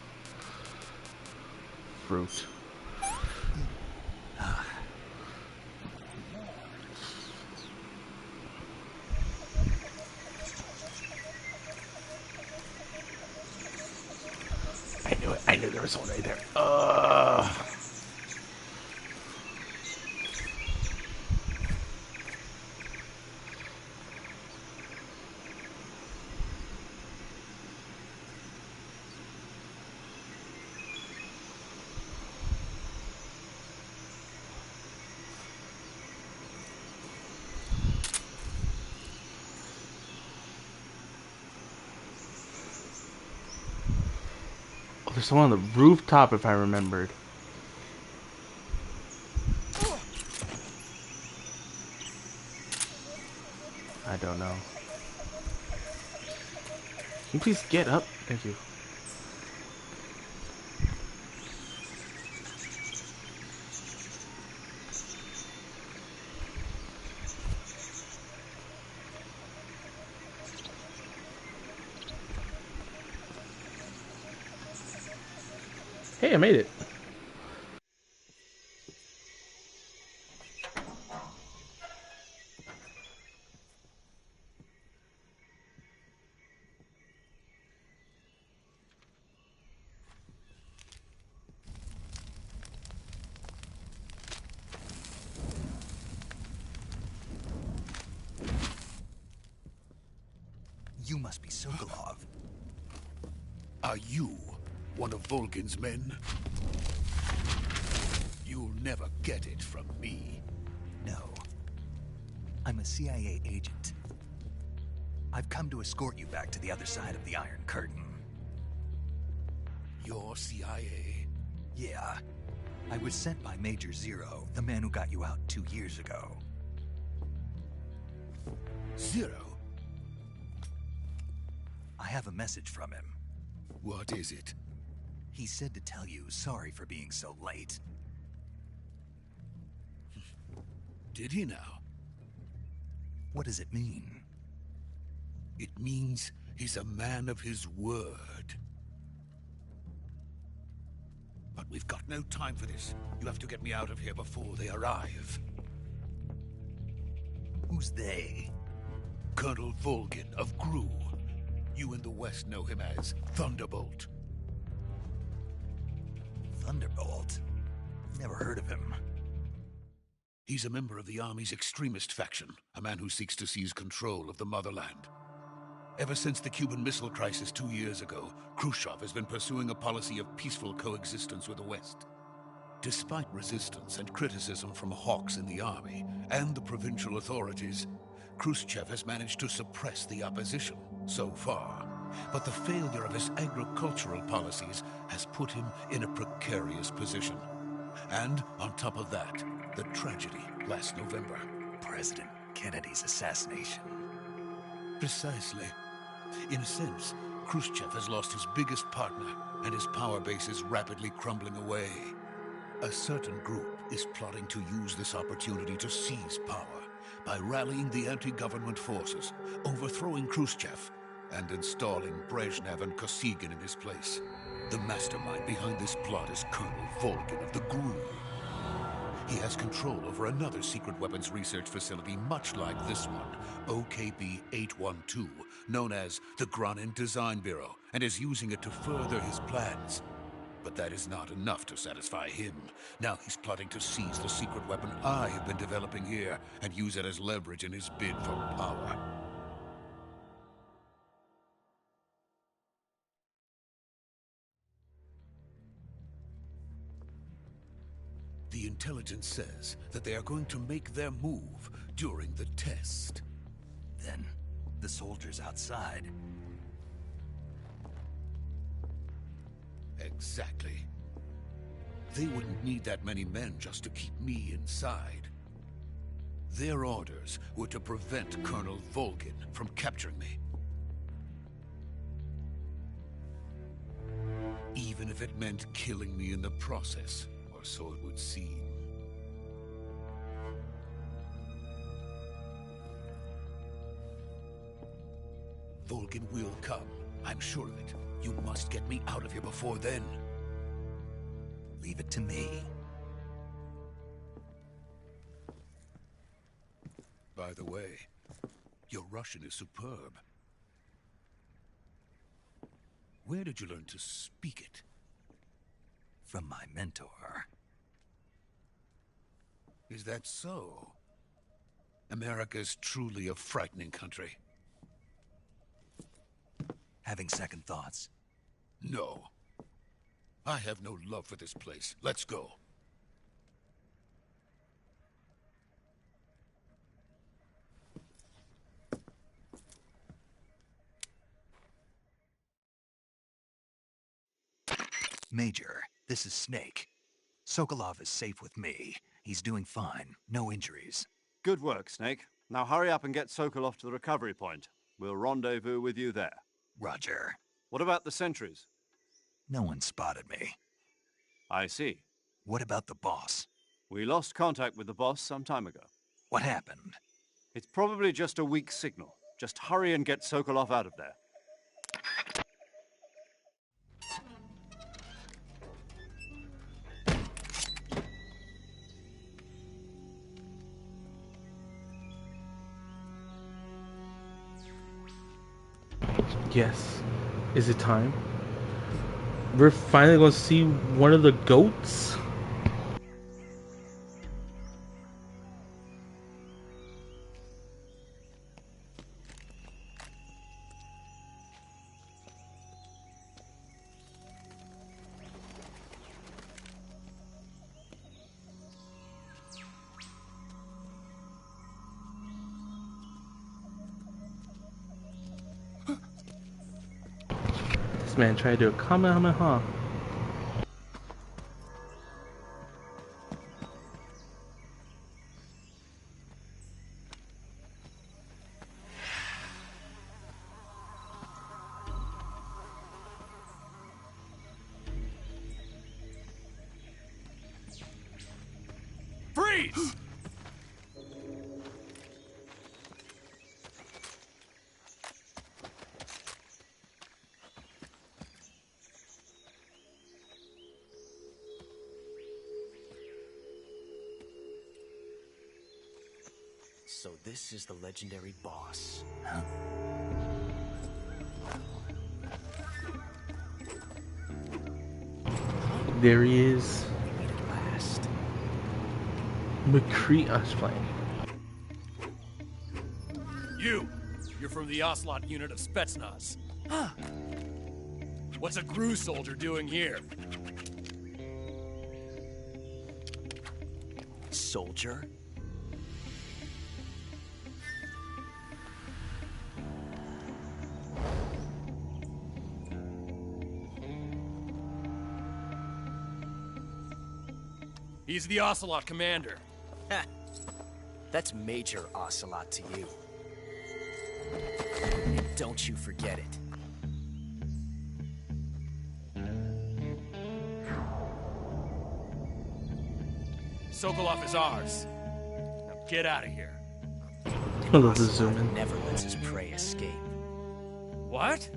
Fruit. I knew it. I knew there was one right there. there's someone on the rooftop if I remembered. I don't know. Can you please get up? Thank you. Hey, I made it. You must be Sokolov. Are you one of Volgin's men? You'll never get it from me. No. I'm a CIA agent. I've come to escort you back to the other side of the Iron Curtain. You're CIA? Yeah. I was sent by Major Zero, the man who got you out 2 years ago. Zero? I have a message from him. What is it? He said to tell you sorry for being so late. Did he now? What does it mean? It means he's a man of his word. But we've got no time for this. You have to get me out of here before they arrive. Who's they? Colonel Volgin of GRU. You in the West know him as Thunderbolt. Thunderbolt? Never heard of him. He's a member of the Army's extremist faction, a man who seeks to seize control of the motherland. Ever since the Cuban Missile Crisis 2 years ago, Khrushchev has been pursuing a policy of peaceful coexistence with the West. Despite resistance and criticism from hawks in the army and the provincial authorities, Khrushchev has managed to suppress the opposition so far. But the failure of his agricultural policies has put him in a precarious position. And on top of that, the tragedy last November. President Kennedy's assassination. Precisely. In a sense, Khrushchev has lost his biggest partner, and his power base is rapidly crumbling away. A certain group is plotting to use this opportunity to seize power by rallying the anti-government forces, overthrowing Khrushchev, and installing Brezhnev and Kosygin in his place. The mastermind behind this plot is Colonel Volgin of the GRU. He has control over another secret weapons research facility much like this one, OKB-812, known as the Granin Design Bureau, and is using it to further his plans. But that is not enough to satisfy him. Now he's plotting to seize the secret weapon I have been developing here and use it as leverage in his bid for power. The intelligence says that they are going to make their move during the test. Then, the soldiers outside. Exactly. They wouldn't need that many men just to keep me inside. Their orders were to prevent Colonel Volgin from capturing me. Even if it meant killing me in the process, or so it would seem. Volgin will come. I'm sure of it. You must get me out of here before then. Leave it to me. By the way, your Russian is superb. Where did you learn to speak it? From my mentor. Is that so? America's truly a frightening country. Having second thoughts? No. I have no love for this place. Let's go. Major, this is Snake. Sokolov is safe with me. He's doing fine. No injuries. Good work, Snake. Now hurry up and get Sokolov to the recovery point. We'll rendezvous with you there. Roger. What about the sentries? No one spotted me. I see. What about the boss? We lost contact with the boss some time ago. What happened? It's probably just a weak signal. Just hurry and get Sokolov out of there. Yes. Is it time? We're finally going to see one of the goats? This man tried to do a Kamehameha. Freeze! So this is the legendary boss. Huh? There he is. At last. McCree Ashplane. You're from the Ocelot unit of Spetsnaz. Huh. What's a GRU soldier doing here? Soldier? He's the Ocelot commander. Ha! That's Major Ocelot to you. And don't you forget it. Sokolov is ours. Now get out of here. I love the zoom in. Never lets his prey escape. What?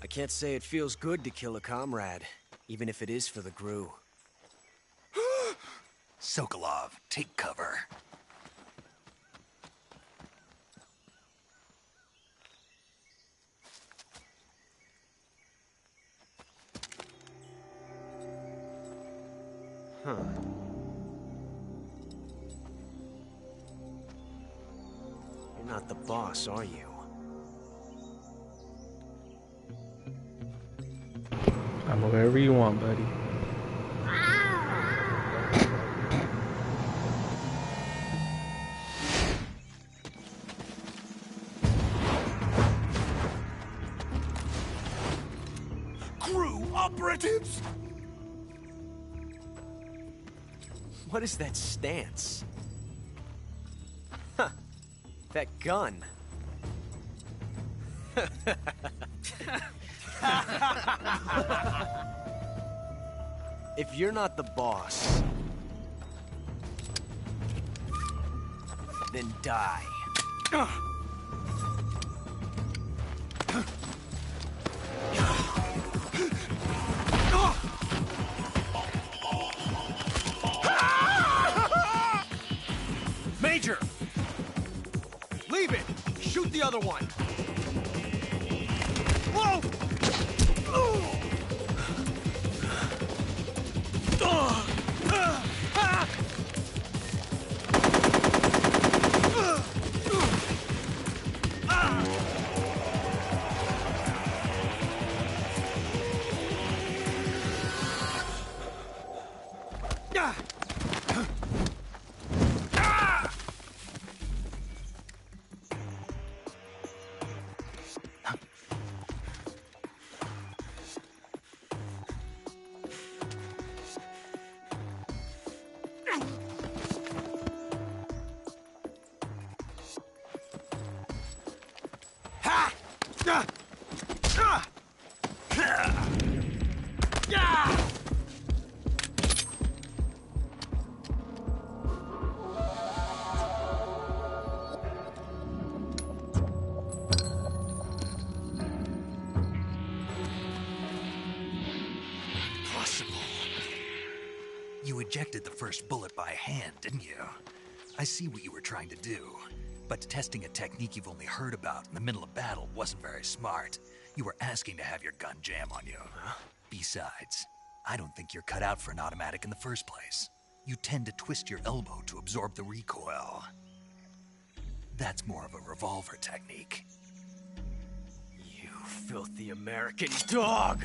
I can't say it feels good to kill a comrade, even if it is for the GRU. Sokolov, take cover. Huh. You're not the boss, are you? I'm wherever you want, buddy. GRU operatives? What is that stance? Huh. That gun. If you're not the boss, then die. Major! Leave it! Shoot the other one! Whoa! You ejected the first bullet by hand, didn't you? I see what you were trying to do. But testing a technique you've only heard about in the middle of battle wasn't very smart. You were asking to have your gun jam on you. Besides, I don't think you're cut out for an automatic in the first place. You tend to twist your elbow to absorb the recoil. That's more of a revolver technique. You filthy American dog!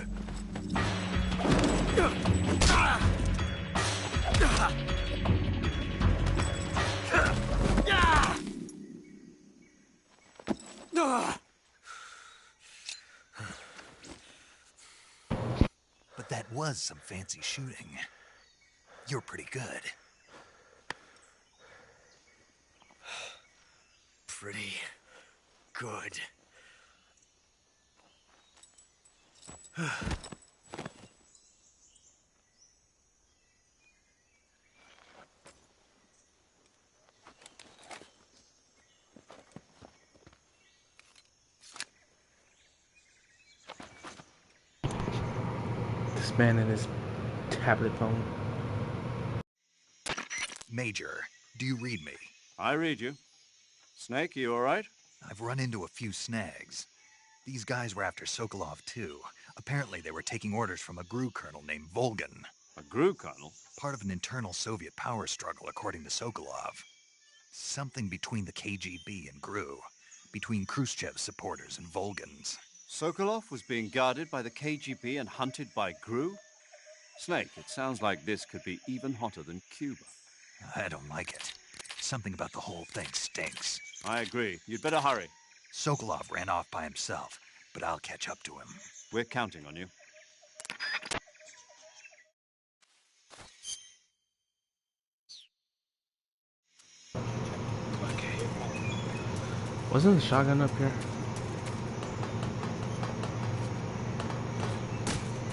But that was some fancy shooting. You're pretty good. Pretty good. This man and his tablet phone. Major, do you read me? I read you. Snake, you all right? I've run into a few snags. These guys were after Sokolov too. Apparently they were taking orders from a GRU colonel named Volgan. A GRU colonel? Part of an internal Soviet power struggle, according to Sokolov. Something between the KGB and GRU. Between Khrushchev's supporters and Volgan's. Sokolov was being guarded by the KGB and hunted by GRU? Snake, it sounds like this could be even hotter than Cuba. I don't like it. Something about the whole thing stinks. I agree. You'd better hurry. Sokolov ran off by himself, but I'll catch up to him. We're counting on you. Wasn't the shotgun up here?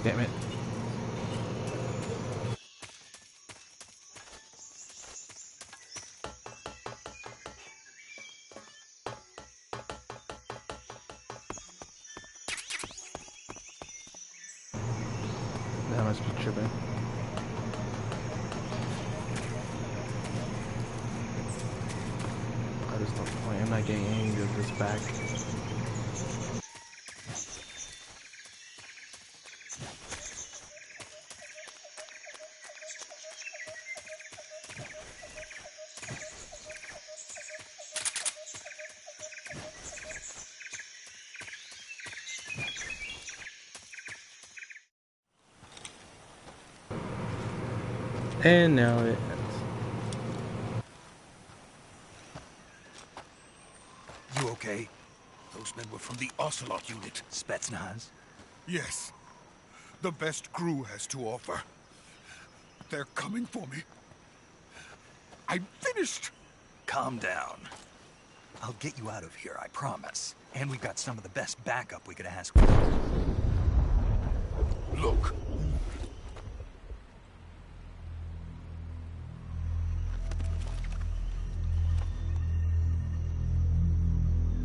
Damn it. That must be tripping. I just don't point. I'm not getting any of this back. And now it ends. You okay? Those men were from the Ocelot unit. Spetsnaz? Yes. The best GRU has to offer. They're coming for me. I'm finished. Calm down. I'll get you out of here, I promise. And we've got some of the best backup we could ask. Look.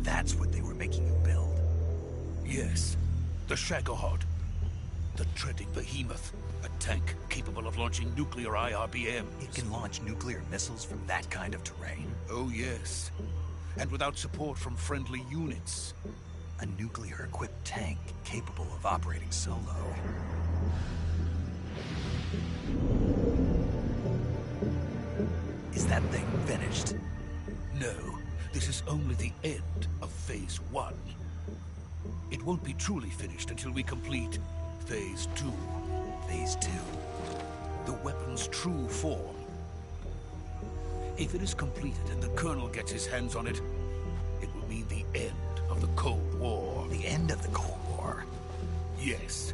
That's what they were making you build. Yes, the Shagohod. The treading behemoth. A tank capable of launching nuclear IRBMs. It can launch nuclear missiles from that kind of terrain? Oh, yes. And without support from friendly units. A nuclear-equipped tank capable of operating solo. Is that thing finished? No, this is only the end of Phase 1. It won't be truly finished until we complete Phase 2. Phase 2? The weapon's true form. If it is completed and the Colonel gets his hands on it, it will mean the end of the Cold War. The end of the Cold War? Yes.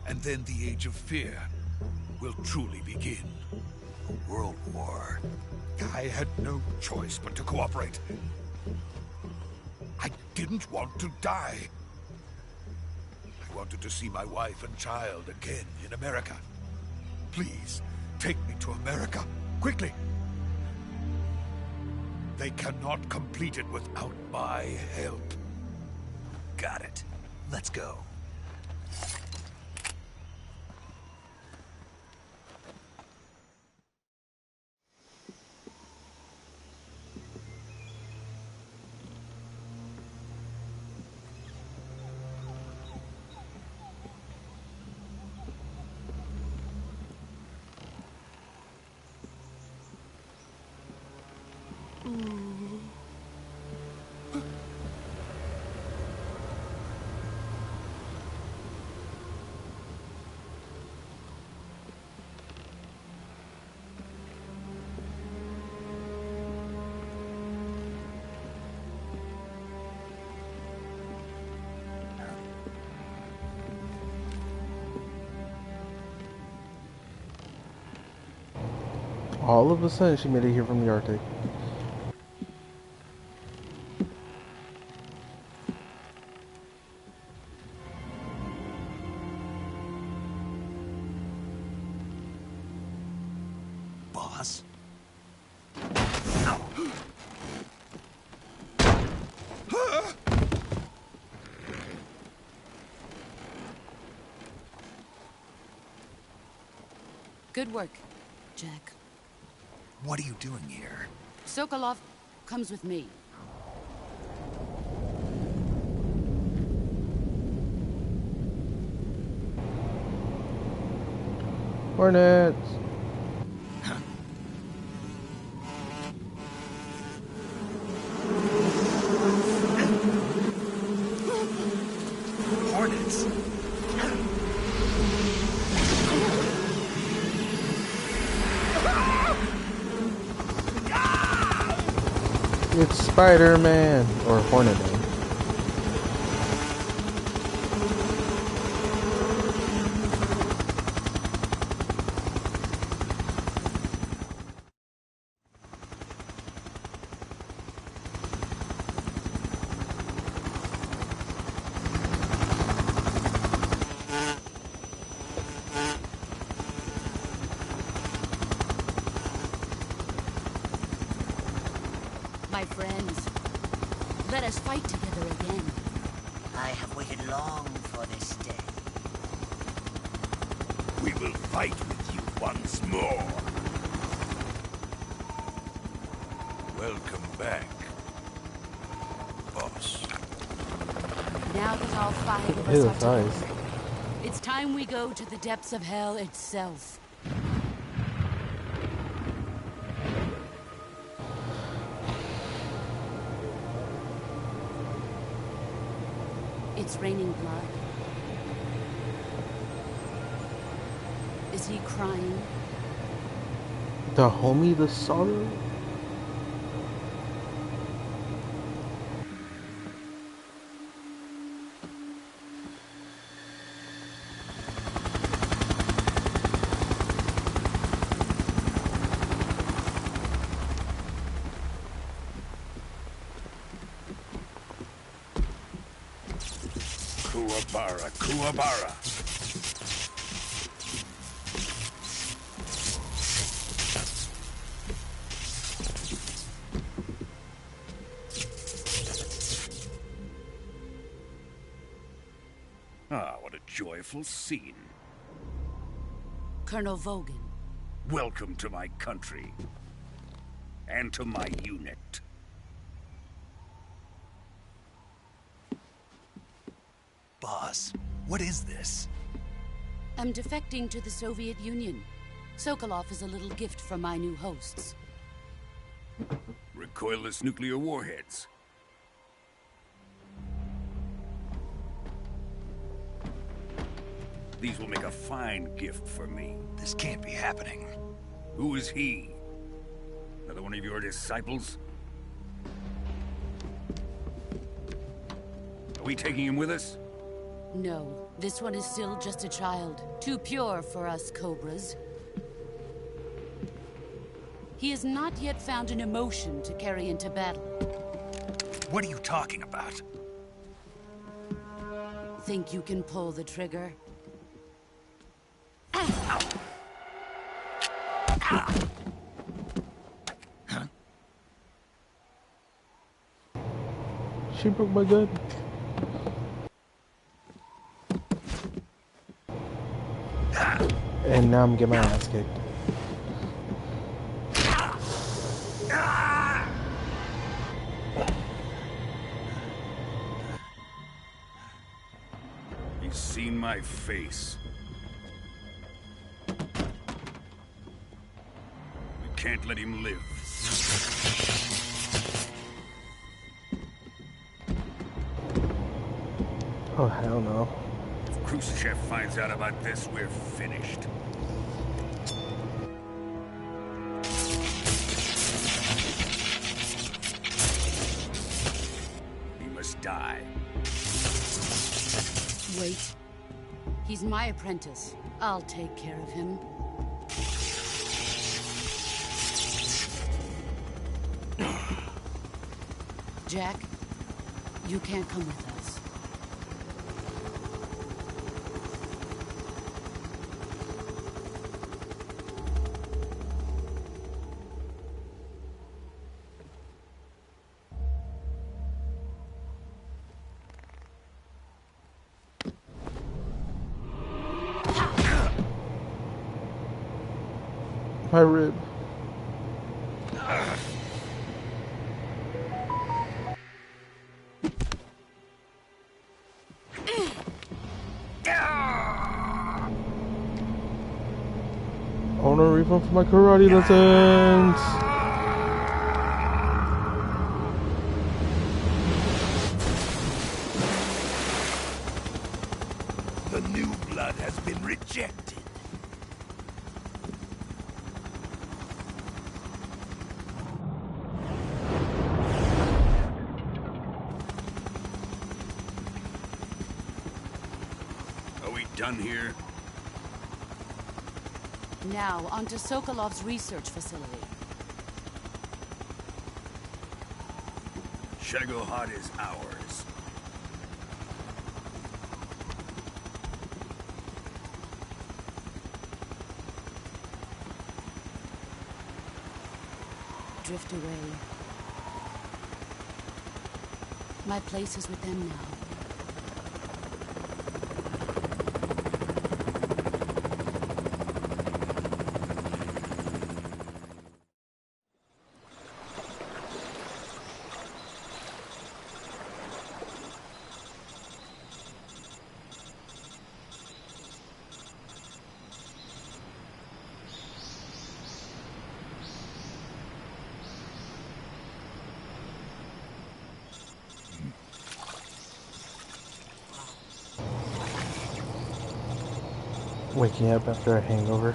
And then the Age of Fear will truly begin. A world war. I had no choice but to cooperate. I didn't want to die. I wanted to see my wife and child again in America. Please, take me to America, quickly. They cannot complete it without my help. Got it. Let's go. All of a sudden, she made it here from the Arctic. Boss? Good work, Jack. What are you doing here? Sokolov comes with me. Hornets! Hornets? It's Spider-Man! Or Hornet Man. My friends, let us fight together again. I have waited long for this day. We will fight with you once more. Welcome back, boss. Now that all five of Ew, us that's are nice. together, it's time we go to the depths of hell itself. It's raining blood. Is he crying? The homie, the sorrow? Kuwabara, Kuwabara. Ah, what a joyful scene. Colonel Vogan. Welcome to my country. And to my unit. Boss, what is this? I'm defecting to the Soviet Union. Sokolov is a little gift from my new hosts. Recoilless nuclear warheads. These will make a fine gift for me. This can't be happening. Who is he? Another one of your disciples? Are we taking him with us? No, this one is still just a child. Too pure for us Cobras. He has not yet found an emotion to carry into battle. What are you talking about? Think you can pull the trigger? She broke my gun. And now I'm getting my ass kicked. He's seen my face. We can't let him live. Oh, hell no. If Khrushchev finds out about this, we're finished. He must die. Wait. He's my apprentice. I'll take care of him. Jack, you can't come with us. My rib. I want a refund for my karate lessons. The new blood has been rejected. Are we done here? Now, onto Sokolov's research facility. Shagohod is ours. Drift away. My place is with them now. Waking up after a hangover.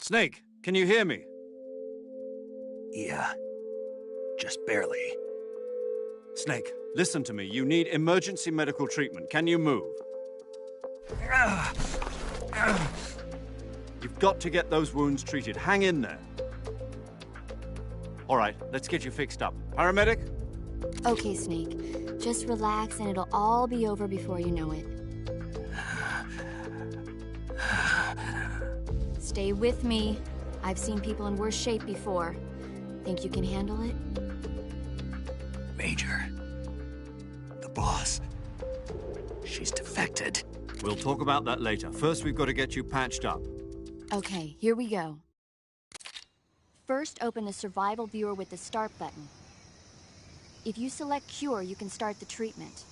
Snake, can you hear me? Yeah. Just barely. Snake, listen to me. You need emergency medical treatment. Can you move? You've got to get those wounds treated. Hang in there. All right, let's get you fixed up. Paramedic? Okay, Snake. Just relax and it'll all be over before you know it. Stay with me. I've seen people in worse shape before. Think you can handle it? Major. The boss. She's defected. We'll talk about that later. First, we've got to get you patched up. Okay, here we go. First, open the survival viewer with the start button. If you select cure, you can start the treatment.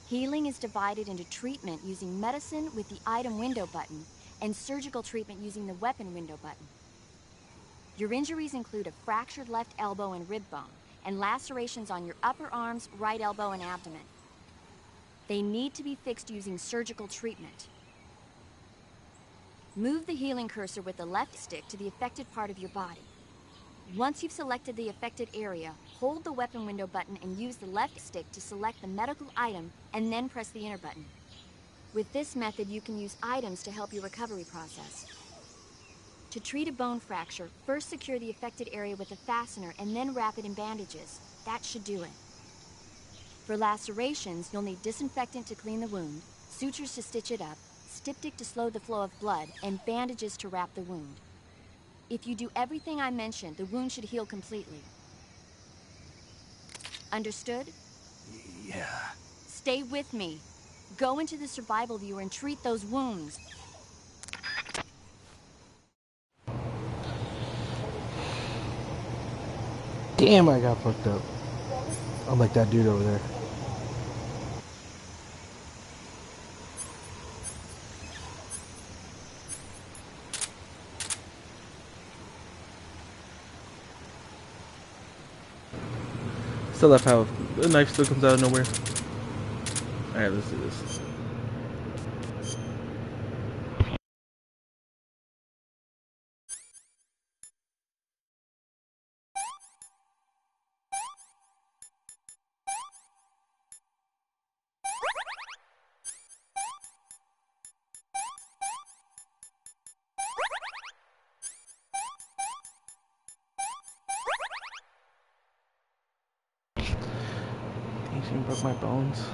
Healing is divided into treatment using medicine with the item window button and surgical treatment using the weapon window button. Your injuries include a fractured left elbow and rib bone, and lacerations on your upper arms, right elbow, and abdomen. They need to be fixed using surgical treatment. Move the healing cursor with the left stick to the affected part of your body. Once you've selected the affected area, hold the weapon window button and use the left stick to select the medical item, and then press the enter button. With this method, you can use items to help your recovery process. To treat a bone fracture, first secure the affected area with a fastener and then wrap it in bandages. That should do it. For lacerations, you'll need disinfectant to clean the wound, sutures to stitch it up, styptic to slow the flow of blood, and bandages to wrap the wound. If you do everything I mentioned, the wound should heal completely. Understood? Yeah. Stay with me. Go into the survival viewer and treat those wounds. Damn, I got fucked up. I'm like that dude over there. Still left how the knife still comes out of nowhere. Alright, let's do this. She broke my bones.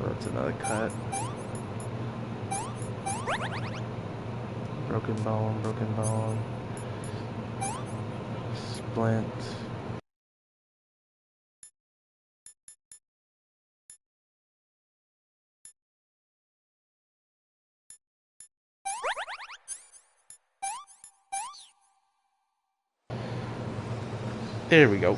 Oh, it's another cut. Broken bone, broken bone. Splint. There we go.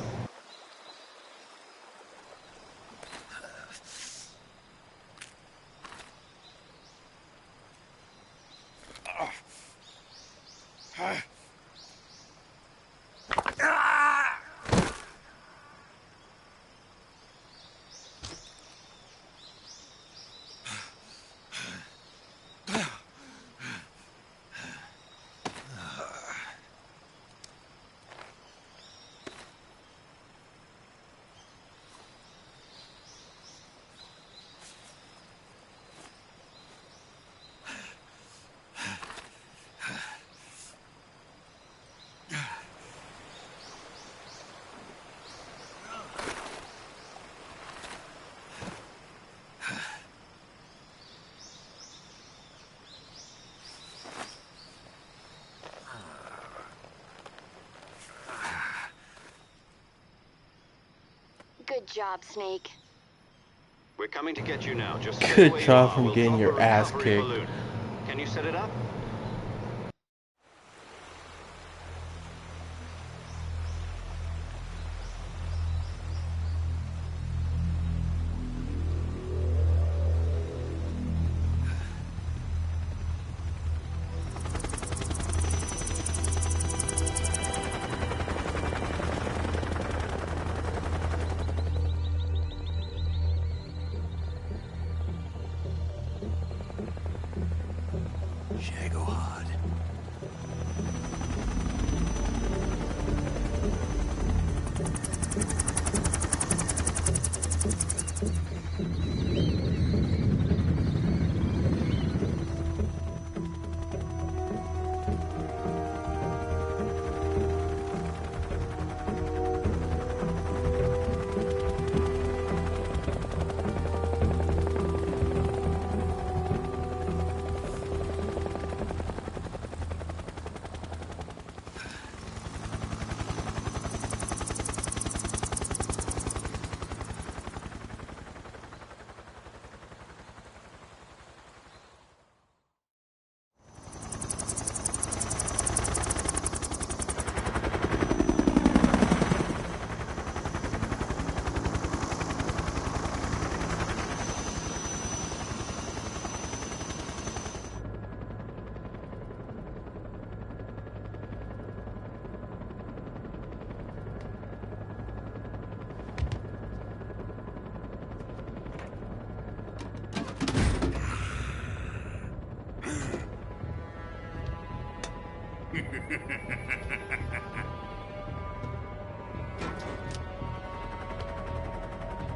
Good job, Snake. We're coming to get you now. Just good job from getting your ass kicked. Balloon. Can you set it up? Shago.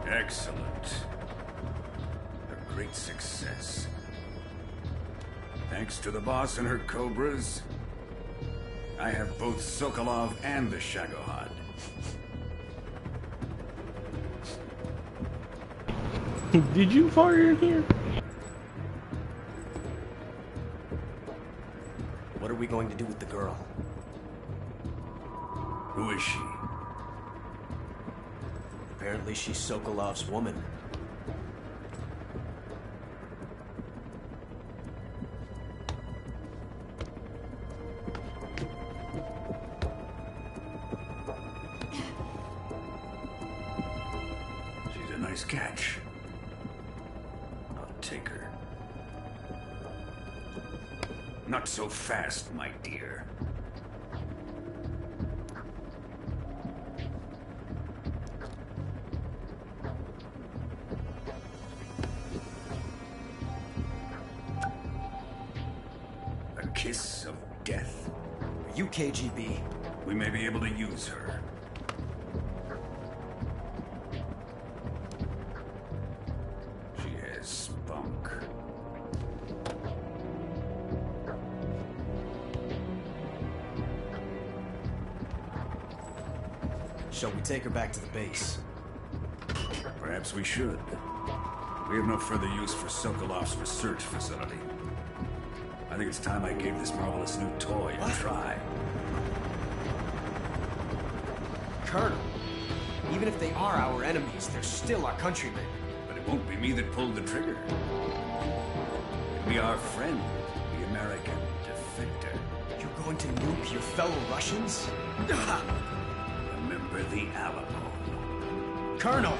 Excellent. A great success. Thanks to the boss and her cobras, I have both Sokolov and the Shagohod. Did you fire in here? What are we going to do with the girl? Who is she? Apparently she's Sokolov's woman. She's a nice catch. I'll take her. Not so fast, my dear. A kiss of death. Are you KGB? We may be able to use her. She has spunk. Shall we take her back to the base? Perhaps we should. We have no further use for Sokolov's research facility. I think it's time I gave this marvelous new toy a try. Colonel, even if they are our enemies, they're still our countrymen. But it won't be me that pulled the trigger. It'll be our friend, the American defector. You're going to nuke your fellow Russians? Remember the Alamo. Colonel!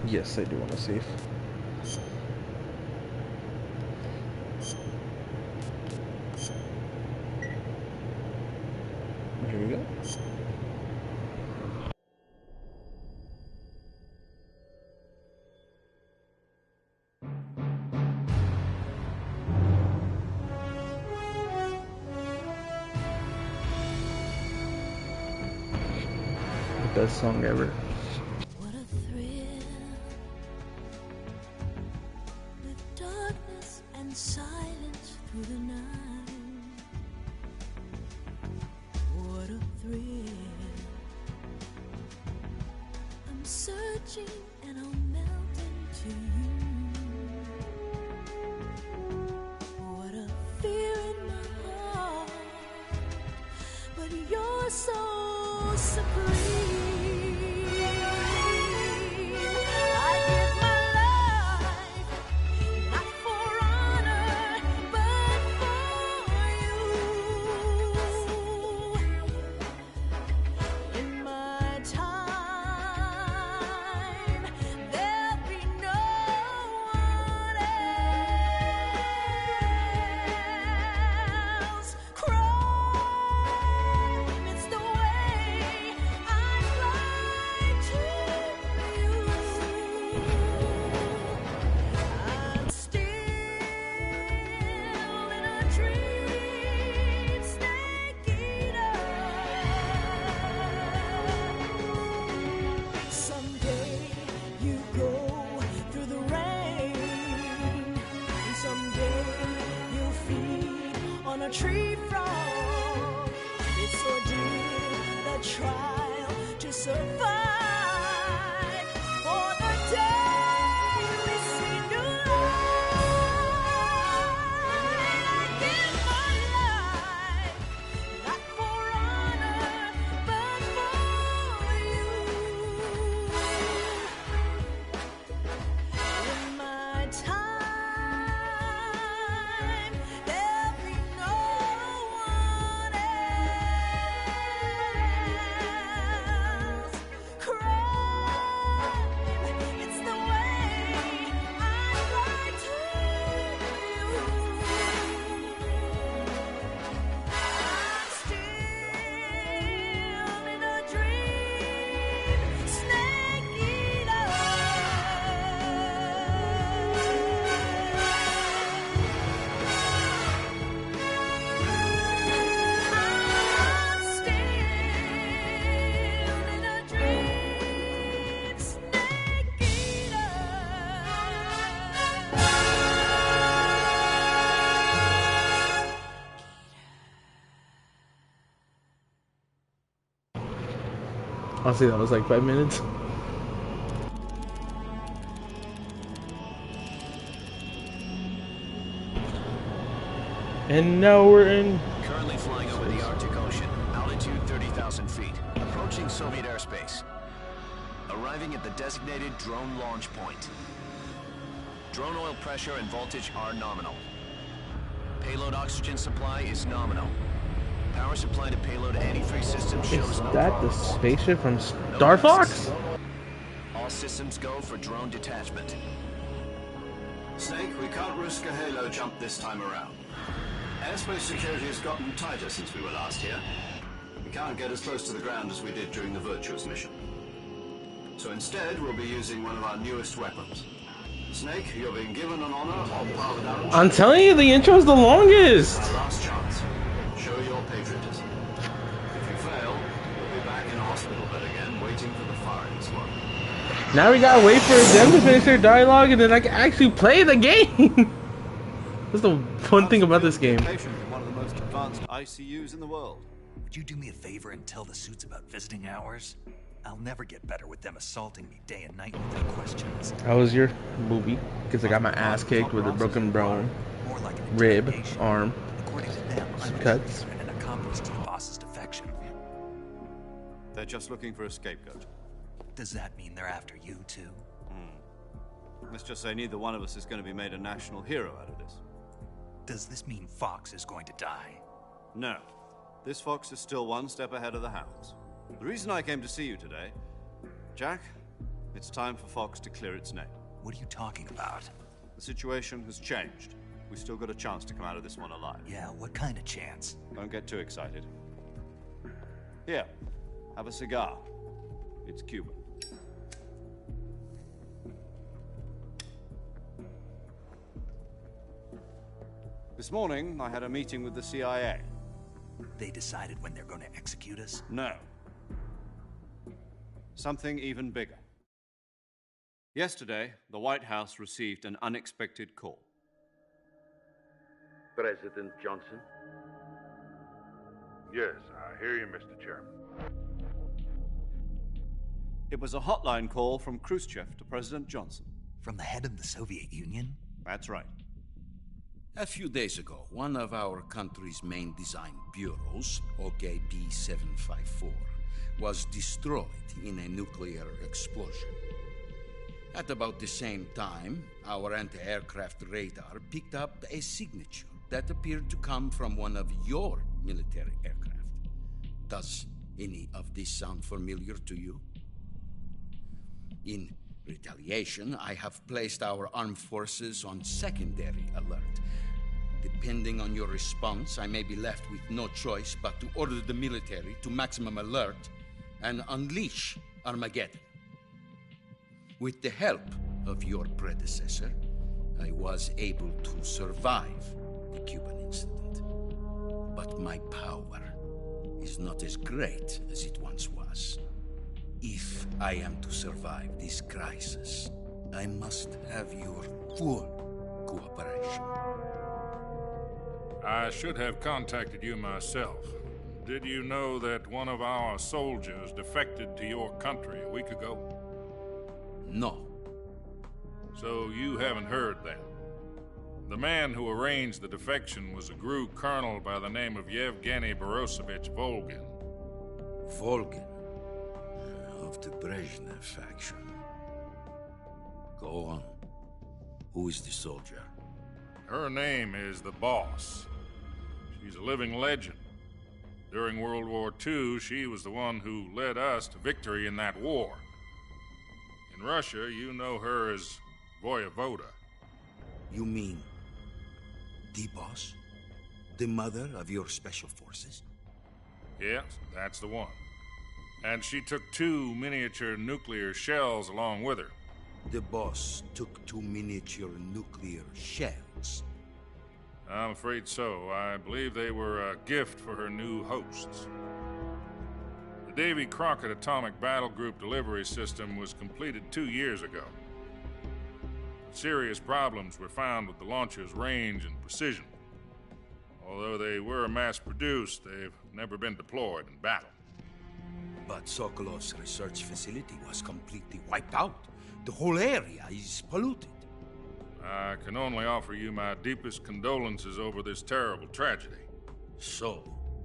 Yes, I do want to save. Here we go. The best song ever. Silence through the night. What a thrill. I'm searching and I'll melt into you. What a fear in my heart. But you're so supreme. A tree frog, it's so deep. survive. For the day we see new light, I give my life, not for honor, but for you. In my time, there'll be no one else. Crime, it's the way I lie to you. I'm still in a dream, snake eater. I'm still in a dream, snake eater. Honestly, that was like 5 minutes. And now we're in. Currently flying over the Arctic Ocean, altitude 30,000 feet, approaching Soviet airspace. Arriving at the designated drone launch point. Drone oil pressure and voltage are nominal. Payload oxygen supply is nominal. Power supply to payload anti-3 systems shows Is no that the problems. spaceship from No Star Fox? All systems go for drone detachment. Snake, we can't risk a halo jump this time around. Airspace security has gotten tighter since we were last here. We can't get as close to the ground as we did during the Virtuous mission. So instead, we'll be using one of our newest weapons. Snake, you're being given an honor of powered out. I'm telling you, the intro's the longest. Our last chance. Show your patriotism. If you fail, you'll be back in a hospital bed again, waiting for the firing squad. Now we gotta wait for them to finish their dialogue and then I can actually play the game. That's the fun thing about this game. Patient in one of the most advanced ICUs in the world. Would you do me a favor and tell the suits about visiting hours? I'll never get better with them assaulting me day and night with their questions. How was your movie? Because I got my ass kicked with a broken bone, rib, arm, According to them, some I'm cuts. and an accomplice to the boss's defection. They're just looking for a scapegoat. Does that mean they're after you too? Let's just say neither one of us is going to be made a national hero out of this. Does this mean Fox is going to die? No. This fox is still one step ahead of the hounds. The reason I came to see you today, Jack, it's time for Fox to clear its name. What are you talking about? The situation has changed. We've still got a chance to come out of this one alive. Yeah, what kind of chance? Don't get too excited. Here, have a cigar. It's Cuban. This morning, I had a meeting with the CIA. They decided when they're going to execute us? No. Something even bigger. Yesterday, the White House received an unexpected call. President Johnson? Yes, I hear you, Mr. Chairman. It was a hotline call from Khrushchev to President Johnson. From the head of the Soviet Union? That's right. A few days ago, one of our country's main design bureaus, OKB 754, was destroyed in a nuclear explosion. At about the same time, our anti-aircraft radar picked up a signature that appeared to come from one of your military aircraft. Does any of this sound familiar to you? In retaliation, I have placed our armed forces on secondary alert. Depending on your response, I may be left with no choice but to order the military to maximum alert and unleash Armageddon. With the help of your predecessor, I was able to survive the Cuban incident. But my power is not as great as it once was. If I am to survive this crisis, I must have your full cooperation. I should have contacted you myself, Did you know that one of our soldiers defected to your country a week ago? No. So you haven't heard then. The man who arranged the defection was a GRU colonel by the name of Yevgeny Borosovich Volgin. Volgin? Of the Brezhnev faction. Go on. Who is the soldier? Her name is the Boss. She's a living legend. During World War II, she was the one who led us to victory in that war. In Russia, you know her as Voyevoda. You mean the Boss? The mother of your special forces? Yes, that's the one. And she took 2 miniature nuclear shells along with her. The Boss took 2 miniature nuclear shells? I'm afraid so. I believe they were a gift for her new hosts. The Davy Crockett Atomic Battle Group delivery system was completed 2 years ago. Serious problems were found with the launcher's range and precision. Although they were mass-produced, they've never been deployed in battle. But Sokolov's research facility was completely wiped out. The whole area is polluted. I can only offer you my deepest condolences over this terrible tragedy. So,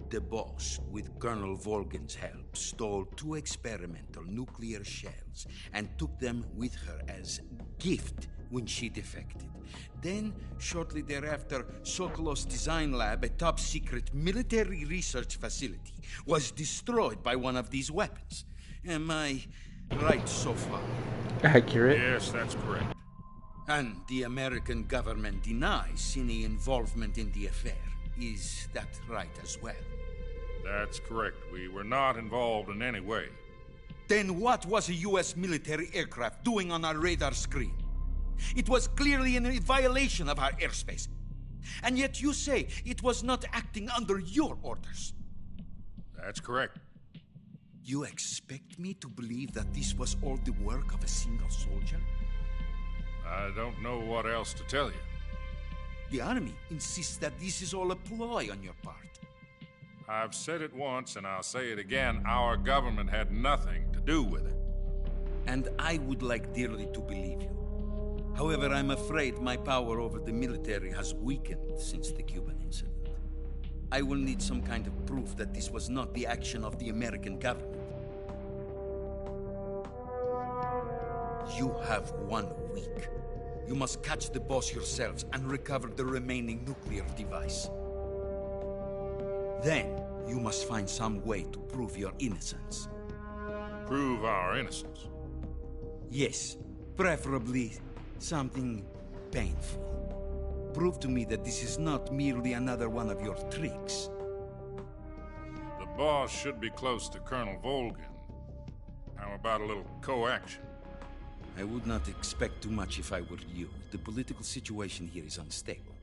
the Boss, with Colonel Volgin's help, stole 2 experimental nuclear shells and took them with her as gift when she defected. Then, shortly thereafter, Sokolov's design lab, a top-secret military research facility, was destroyed by one of these weapons. Am I right so far? Accurate. Yes, that's correct. And the American government denies any involvement in the affair. Is that right as well? That's correct. We were not involved in any way. Then what was a U.S. military aircraft doing on our radar screen? It was clearly in violation of our airspace. And yet you say it was not acting under your orders. That's correct. You expect me to believe that this was all the work of a single soldier? I don't know what else to tell you. The Army insists that this is all a ploy on your part. I've said it once, and I'll say it again. Our government had nothing to do with it. And I would like dearly to believe you. However, I'm afraid my power over the military has weakened since the Cuban incident. I will need some kind of proof that this was not the action of the American government. You have 1 week. You must catch the Boss yourselves and recover the remaining nuclear device. Then, you must find some way to prove your innocence. Prove our innocence? Yes, preferably something painful. Prove to me that this is not merely another one of your tricks. The Boss should be close to Colonel Volgin. How about a little coaction? I would not expect too much if I were you. The political situation here is unstable.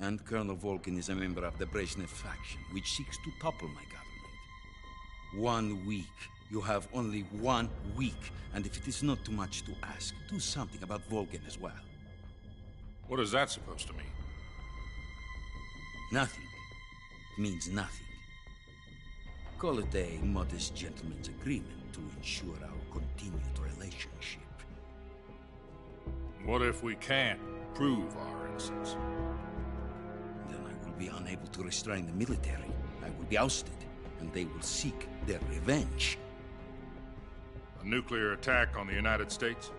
And Colonel Volgin is a member of the Brezhnev faction, which seeks to topple my government. 1 week. You have only 1 week. And if it is not too much to ask, do something about Volgin as well. What is that supposed to mean? Nothing. It means nothing. Call it a modest gentleman's agreement to ensure our continued relationship. What if we can't prove our innocence? Then I will be unable to restrain the military. I will be ousted, and they will seek their revenge. A nuclear attack on the United States?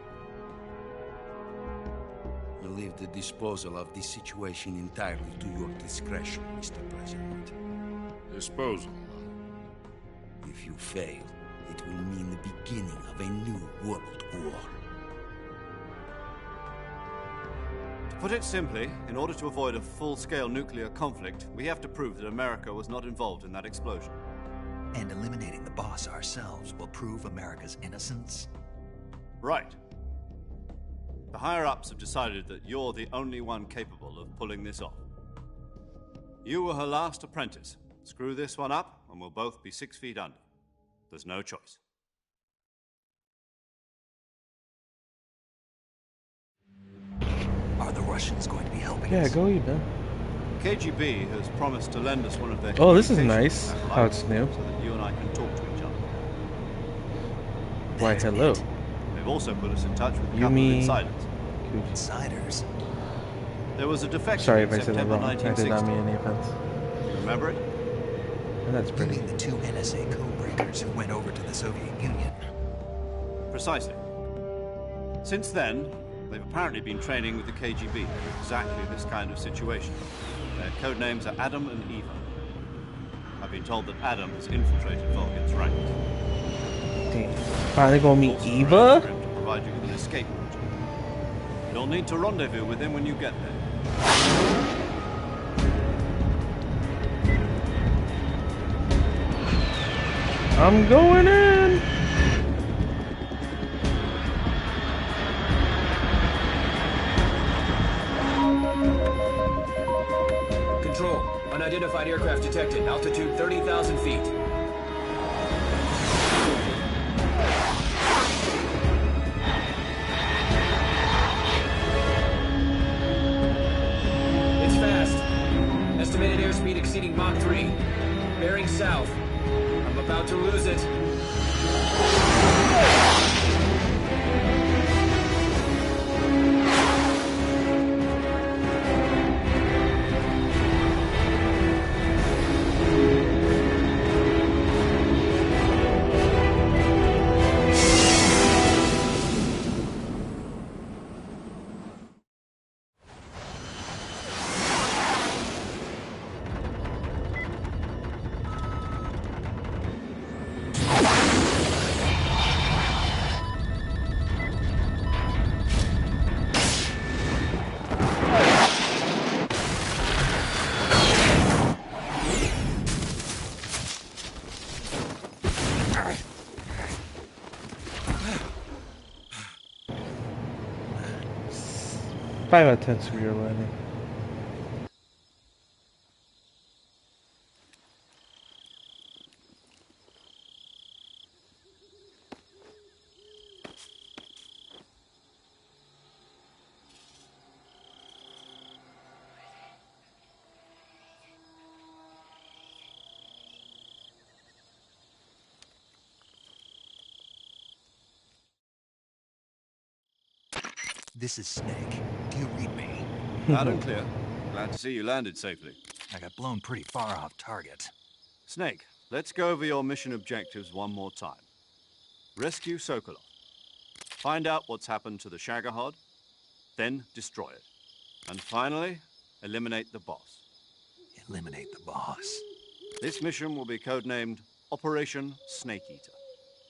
I leave the disposal of this situation entirely to your discretion, Mr. President. Disposal? If you fail, it will mean the beginning of a new world war. To put it simply, in order to avoid a full-scale nuclear conflict, we have to prove that America was not involved in that explosion. And eliminating the Boss ourselves will prove America's innocence? Right. The higher-ups have decided that you're the only one capable of pulling this off. You were her last apprentice. Screw this one up, and we'll both be 6 feet under. There's no choice. Are the Russians going to be helping us? Yeah, go eat, man. KGB has promised to lend us one of their Oh, this is communication nice. satellites How it's new. so that you and I can talk to each other. Why, hello. They've also put us in touch with a You couple of mean- insiders. Insiders? There was a defection Sorry in if I said that September wrong. I did 1960. not mean any offense. You remember it? And that's You pretty. mean the two NSA codebreakers who went over to the Soviet Union? Precisely. Since then, they've apparently been training with the KGB for exactly this kind of situation. Their code names are Adam and Eva. I've been told that Adam has infiltrated Vulcan's ranks. Damn. Finally gonna meet Also Eva? arranged for him to provide you with an escape route. You'll need to rendezvous with him when you get there. I'm going in. Control. Unidentified aircraft detected. Altitude 30,000 feet. It's fast. Estimated airspeed exceeding Mach 3. Bearing south. I'm about to lose it. Five out of 10 severe landing. This is Snake. Do you read me? Loud and clear. Glad to see you landed safely. I got blown pretty far off target. Snake, let's go over your mission objectives one more time. Rescue Sokolov. Find out what's happened to the Shagohod, then destroy it. And finally, eliminate the boss. Eliminate the boss. This mission will be codenamed Operation Snake Eater.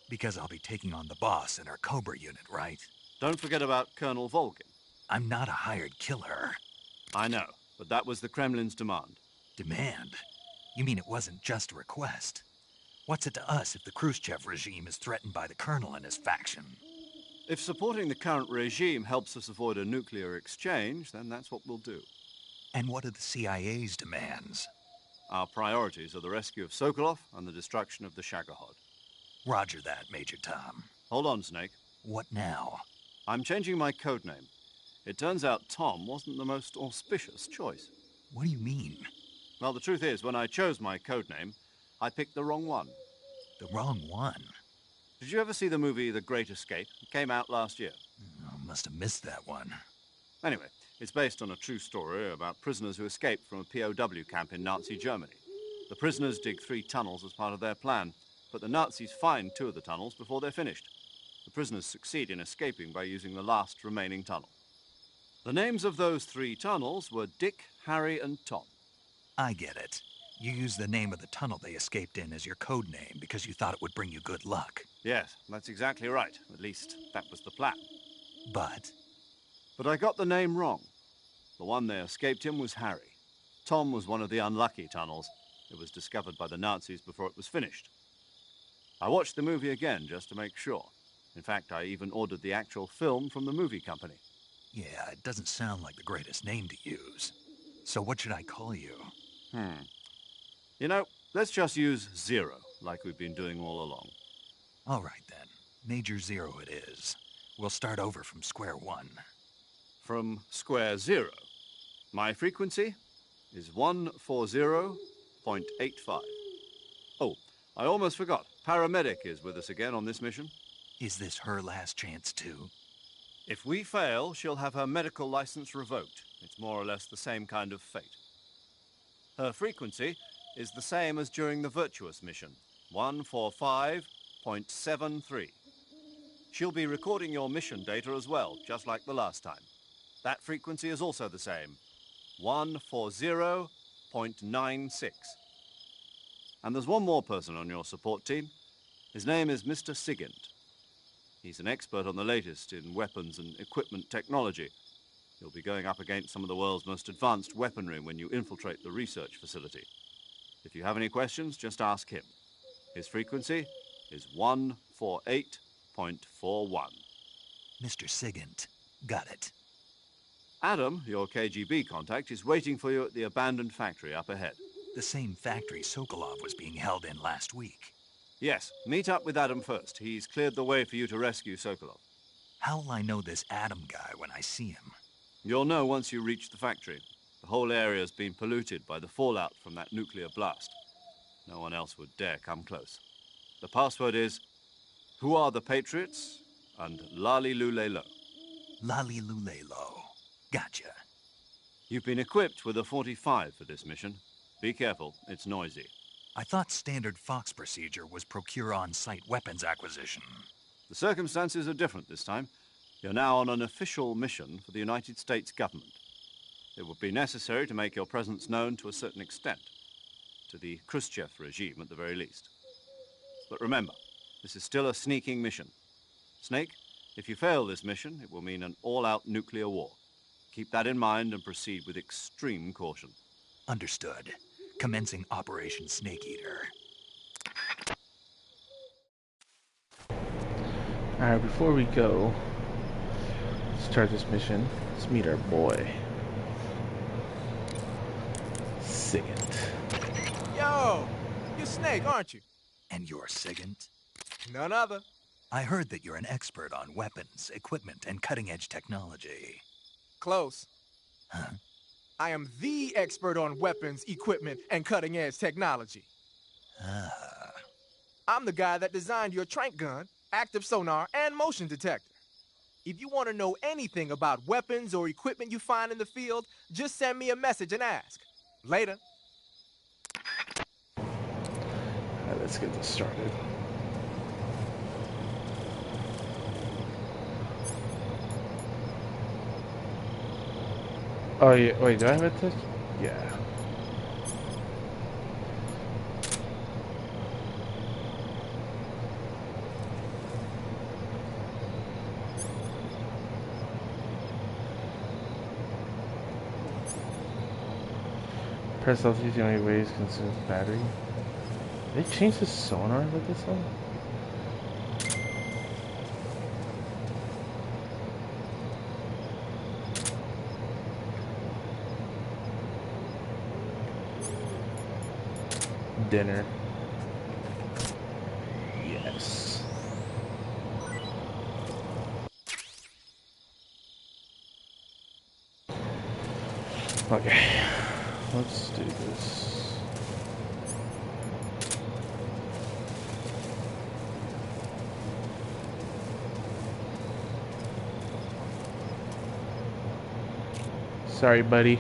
Because I'll be taking on the boss in our Cobra unit, right? Don't forget about Colonel Volgin. I'm not a hired killer. I know, but that was the Kremlin's demand. Demand? You mean it wasn't just a request? What's it to us if the Khrushchev regime is threatened by the Colonel and his faction? If supporting the current regime helps us avoid a nuclear exchange, then that's what we'll do. And what are the CIA's demands? Our priorities are the rescue of Sokolov and the destruction of the Shagohod. Roger that, Major Tom. Hold on, Snake. What now? I'm changing my codename. It turns out Tom wasn't the most auspicious choice. What do you mean? Well, the truth is, when I chose my codename, I picked the wrong one. The wrong one? Did you ever see the movie The Great Escape? It came out last year. Oh, must have missed that one. Anyway, it's based on a true story about prisoners who escaped from a POW camp in Nazi Germany. The prisoners dig 3 tunnels as part of their plan, but the Nazis find 2 of the tunnels before they're finished. The prisoners succeed in escaping by using the last remaining tunnel. The names of those 3 tunnels were Dick, Harry, and Tom. I get it. You used the name of the tunnel they escaped in as your code name because you thought it would bring you good luck. Yes, that's exactly right. At least, that was the plan. But I got the name wrong. The one they escaped in was Harry. Tom was one of the unlucky tunnels. It was discovered by the Nazis before it was finished. I watched the movie again just to make sure. In fact, I even ordered the actual film from the movie company. yeah, it doesn't sound like the greatest name to use. So what should I call you? You know, let's just use Zero, like we've been doing all along. All right, then. Major Zero it is. We'll start over from square one. From square 0. My frequency? is 140.85. Oh, I almost forgot. Paramedic is with us again on this mission. Is this her last chance, too? If we fail, she'll have her medical license revoked. It's more or less the same kind of fate. Her frequency is the same as during the Virtuous mission, 145.73. She'll be recording your mission data as well, just like the last time. That frequency is also the same, 140.96. And there's one more person on your support team. His name is Mr. Sigint. He's an expert on the latest in weapons and equipment technology. You'll be going up against some of the world's most advanced weaponry when you infiltrate the research facility. If you have any questions, just ask him. His frequency is 148.41. Mr. Sigint. Got it. Adam, your KGB contact, is waiting for you at the abandoned factory up ahead. The same factory Sokolov was being held in last week. Yes, meet up with Adam first. He's cleared the way for you to rescue Sokolov. How will I know this Adam guy when I see him? You'll know once you reach the factory. The whole area's been polluted by the fallout from that nuclear blast. No one else would dare come close. The password is, "Who are the Patriots?" and Lali Lule Lo. Lali Lule Lo. Gotcha. You've been equipped with a 45 for this mission. Be careful, it's noisy. I thought standard Fox procedure was procure on-site weapons acquisition. The circumstances are different this time. You're now on an official mission for the United States government. It would be necessary to make your presence known to a certain extent, to the Khrushchev regime at the very least. But remember, this is still a sneaking mission. Snake, if you fail this mission, it will mean an all-out nuclear war. Keep that in mind and proceed with extreme caution. Understood. Commencing Operation Snake Eater. Alright, before we go start this mission, let's meet our boy. Sigint. Yo! You're Snake, aren't you? And you're Sigint? None other. I heard that you're an expert on weapons, equipment, and cutting-edge technology. Close. Huh? I am the expert on weapons, equipment, and cutting-edge technology. Ah. I'm the guy that designed your trank gun, active sonar, and motion detector. If you want to know anything about weapons or equipment you find in the field, just send me a message and ask. Later. Alright, let's get this started. Oh yeah, wait, do I have a test? Yeah. Press LT is the only way to consume battery. They changed the sonar with this one? Dinner. Yes. Okay. Let's do this. Sorry, buddy.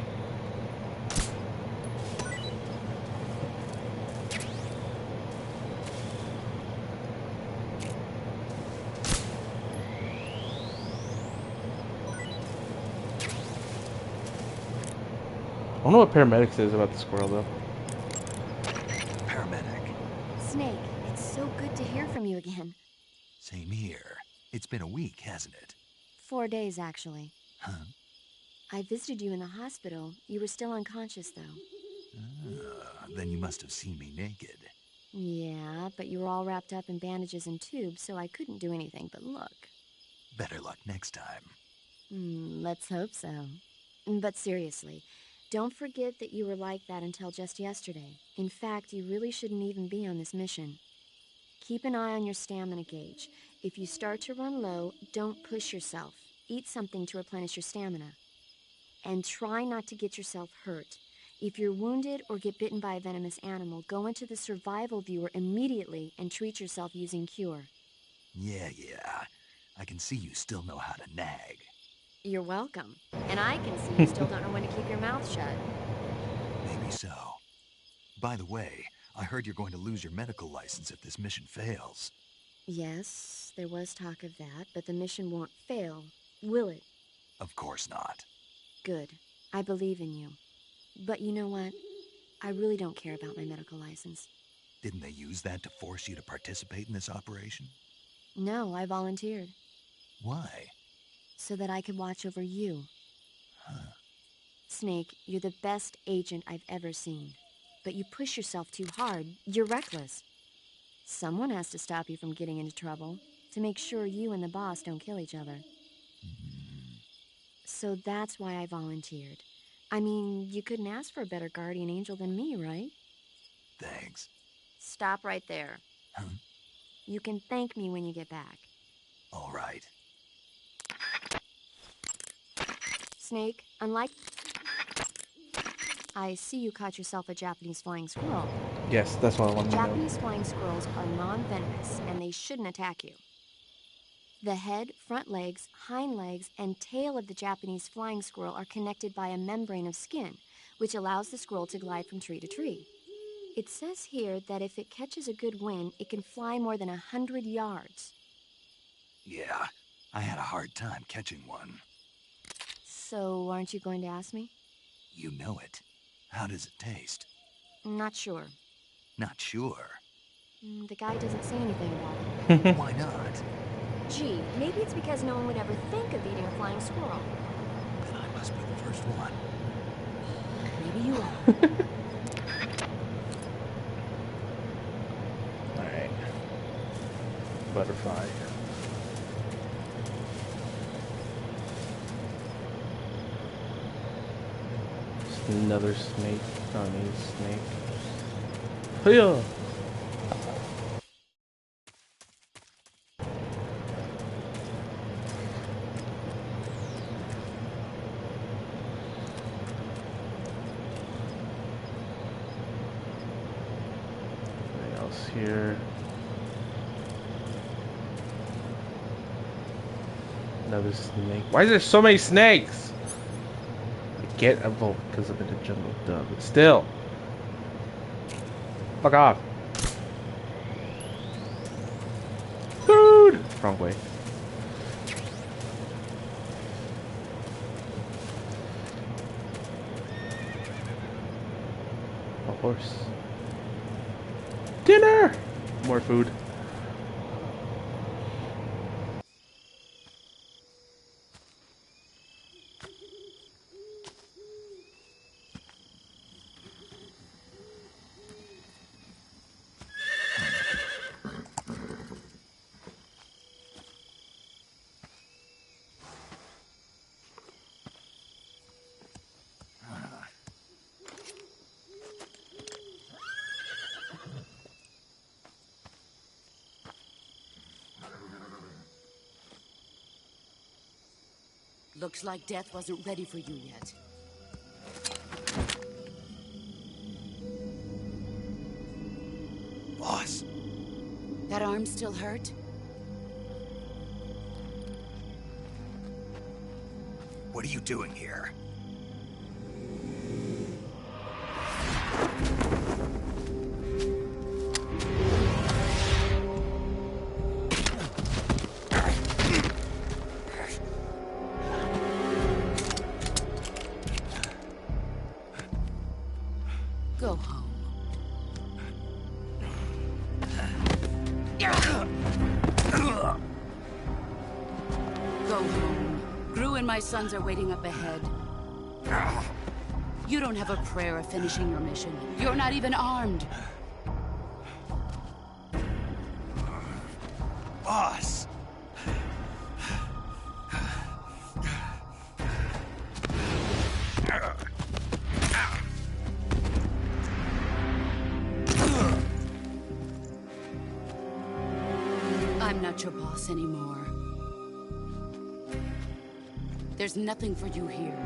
I don't know what paramedic says about the squirrel, though. Paramedic. Snake, it's so good to hear from you again. Same here. It's been a week, hasn't it? 4 days, actually. Huh? I visited you in the hospital. You were still unconscious, though. Then you must have seen me naked. Yeah, but you were all wrapped up in bandages and tubes, so I couldn't do anything but look. Better luck next time. Let's hope so. But seriously, don't forget that you were like that until just yesterday. In fact, you really shouldn't even be on this mission. Keep an eye on your stamina gauge. If you start to run low, don't push yourself. Eat something to replenish your stamina. And try not to get yourself hurt. If you're wounded or get bitten by a venomous animal, go into the survival viewer immediately and treat yourself using Cure. Yeah. I can see you still know how to nag. You're welcome. And I can see you still don't know when to keep your mouth shut. Maybe so. By the way, I heard you're going to lose your medical license if this mission fails. Yes, there was talk of that, but the mission won't fail, will it? Of course not. Good. I believe in you. But you know what? I really don't care about my medical license. Didn't they use that to force you to participate in this operation? No, I volunteered. Why? So that I could watch over you. Huh. Snake, you're the best agent I've ever seen. But you push yourself too hard. You're reckless. Someone has to stop you from getting into trouble, to make sure you and the boss don't kill each other. So that's why I volunteered. I mean, you couldn't ask for a better guardian angel than me, right? Thanks. Stop right there. Huh? You can thank me when you get back. All right. Snake, unlike... I see you caught yourself a Japanese flying squirrel. Yes, that's what I want to know. Japanese flying squirrels are non-venomous, and they shouldn't attack you. The head, front legs, hind legs, and tail of the Japanese flying squirrel are connected by a membrane of skin, which allows the squirrel to glide from tree to tree. It says here that if it catches a good wind, it can fly more than 100 yards. Yeah, I had a hard time catching one. So, aren't you going to ask me? You know it. How does it taste? Not sure. Not sure. The guy doesn't say anything about it. Why not? Gee, maybe it's because no one would ever think of eating a flying squirrel. Then I must be the first one. Maybe you are. Alright. Butterfly. Just another snake. I don't need a snake. Hiya! Here. Another snake. Why is there so many snakes? I get a vote because I'm in the jungle, duh, but still. Fuck off. Food! Wrong way. A horse. Dinner! More food. Looks like death wasn't ready for you yet. Boss. That arm still hurt? What are you doing here? Go home. Go home. Gru and my sons are waiting up ahead. You don't have a prayer of finishing your mission. You're not even armed. Boss! I'm not your boss anymore. There's nothing for you here.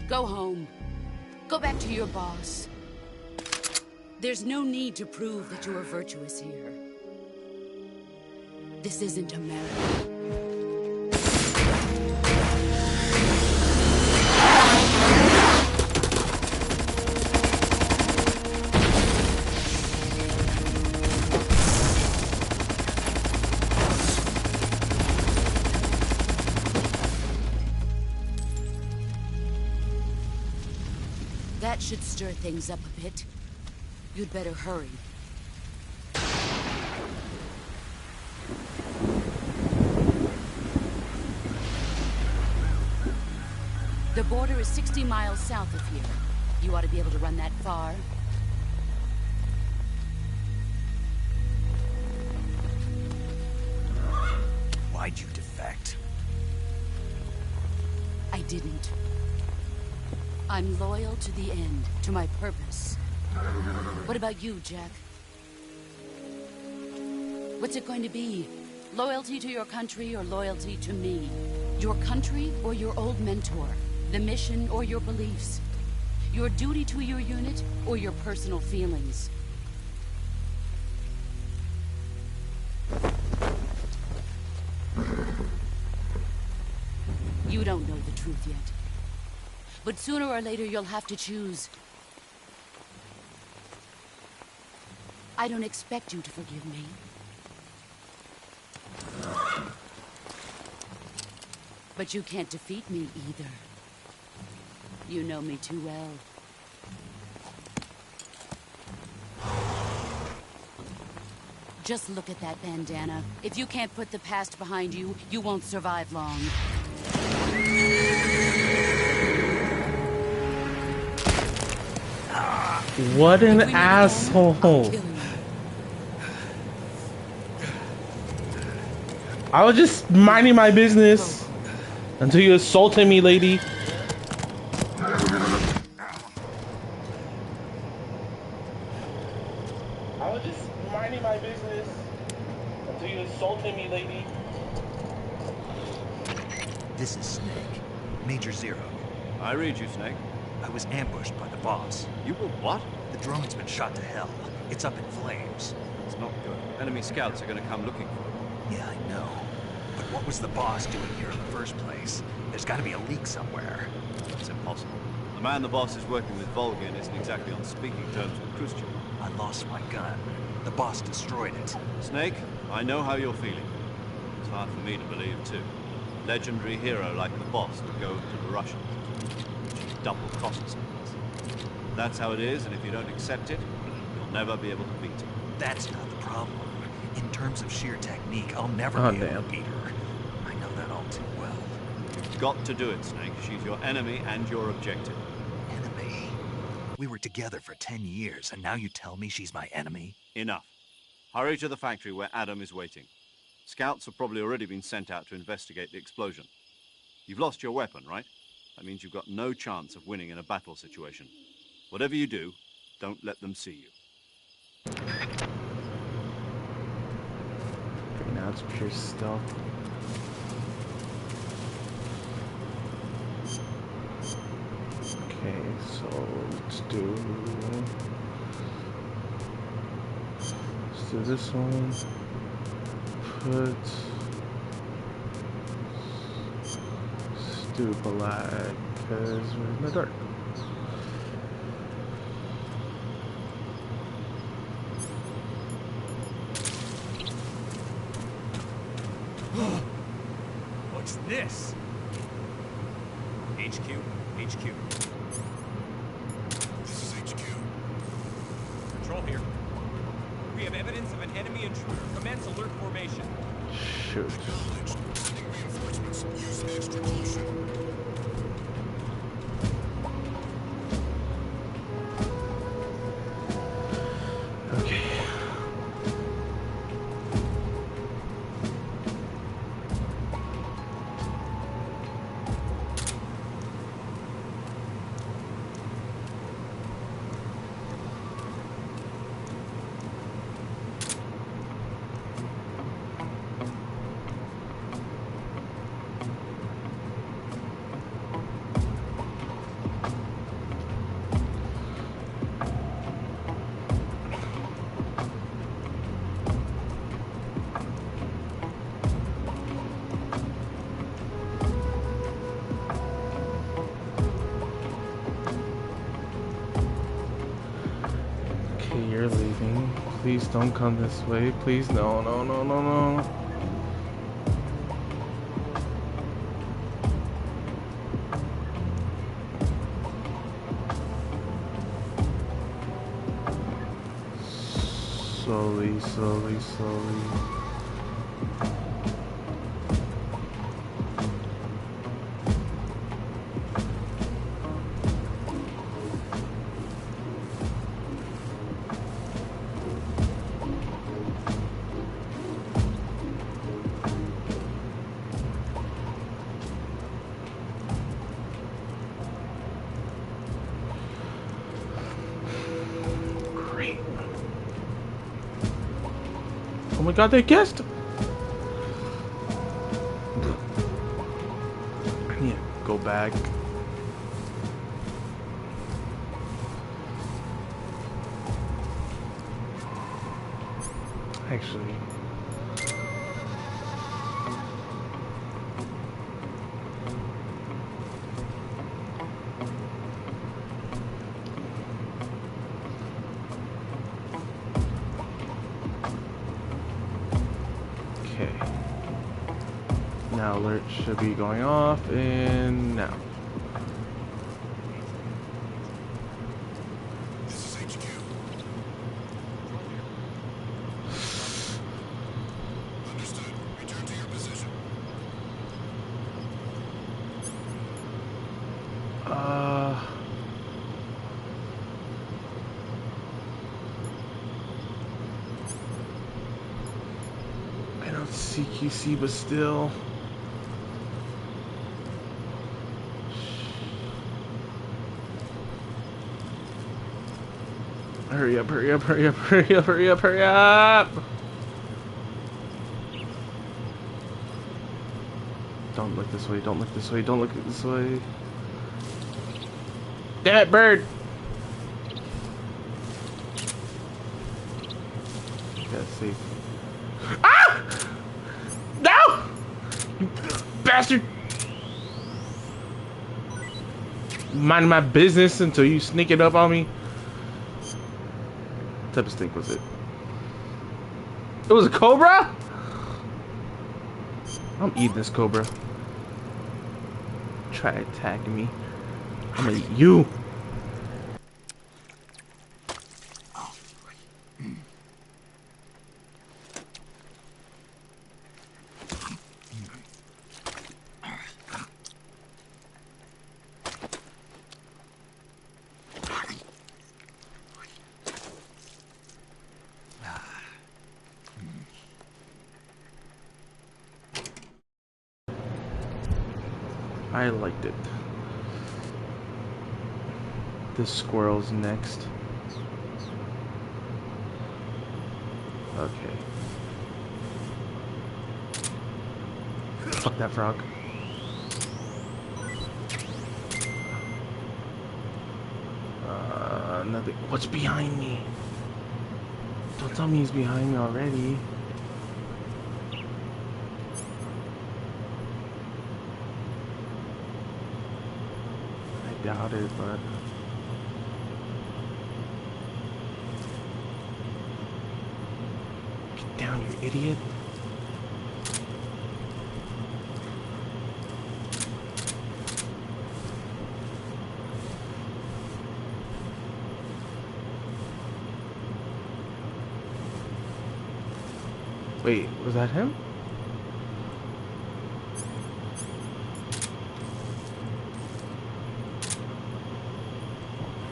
Go home. Go back to your boss. There's no need to prove that you are virtuous here. This isn't America. That should stir things up a bit. You'd better hurry. The border is 60 miles south of here. You ought to be able to run that far. Why'd you defect? I didn't. I'm loyal to the end, to my purpose. What about you, Jack? What's it going to be? Loyalty to your country or loyalty to me? Your country or your old mentor? The mission or your beliefs? Your duty to your unit or your personal feelings? You don't know the truth yet. But sooner or later you'll have to choose. I don't expect you to forgive me. But you can't defeat me either. You know me too well. Just look at that bandana. If you can't put the past behind you, you won't survive long. What an asshole. I was just minding my business until you assaulted me, lady. I was just minding my business until you assaulted me, lady. This is Snake. Major Zero. I read you, Snake. I was ambushed by the boss. You were what? The drone's been shot to hell. It's up in flames. It's not good. Enemy scouts are going to come looking for it. Yeah, I know. But what was the boss doing here in the first place? There's got to be a leak somewhere. It's impossible. The man the boss is working with, Volgin, isn't exactly on speaking terms with Khrushchev. I lost my gun. The boss destroyed it. Snake, I know how you're feeling. It's hard for me to believe, too. Legendary hero like the boss to go to the Russians. Double-crossed us. That's how it is, and if you don't accept it, you'll never be able to beat it. That's not the problem. In terms of sheer technique, I'll never be able to beat her. I know that all too well. You've got to do it, Snake. She's your enemy and your objective. Enemy? We were together for 10 years, and now you tell me she's my enemy? Enough. Hurry to the factory where Adam is waiting. Scouts have probably already been sent out to investigate the explosion. You've lost your weapon, right? That means you've got no chance of winning in a battle situation. Whatever you do, don't let them see you. Now it's pure stealth. Okay, so let's do this one. Put do black because we're in the dark. What's this? HQ. This is HQ. Control here. We have evidence of an enemy intruder. Commence alert formation. Shoot. Acknowledged. Sending reinforcements. Use extra caution. Okay. Please don't come this way. Please, no, no, no, no, no. Slowly, slowly, slowly. Great. Oh my god, they guessed! I need to go back. Actually. Okay. Now alert should be going off and now. This is HQ. Understood. Return to your position. I don't see QC, but still. Hurry up, hurry up, hurry up, hurry up, hurry up, hurry up! Don't look this way, don't look this way, don't look this way. Damn it, bird! That's safe. Ah! No! You bastard! Mind my business until you sneak it up on me. What type of stink was it? It was a cobra? I'm eating this cobra. Try attacking me. I'm gonna eat you. I liked it. The squirrel's next. Okay. Fuck that frog. Nothing. What's behind me? Don't tell me he's behind me already. I doubt it, but... Get down, you idiot. Wait, was that him?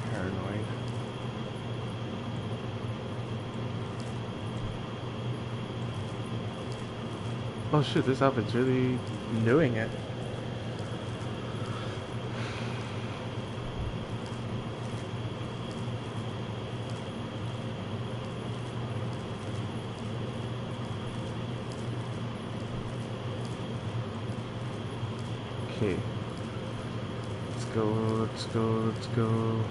Paranoid. Oh shit, this outfit's really doing it. Okay. Let's go, let's go, let's go.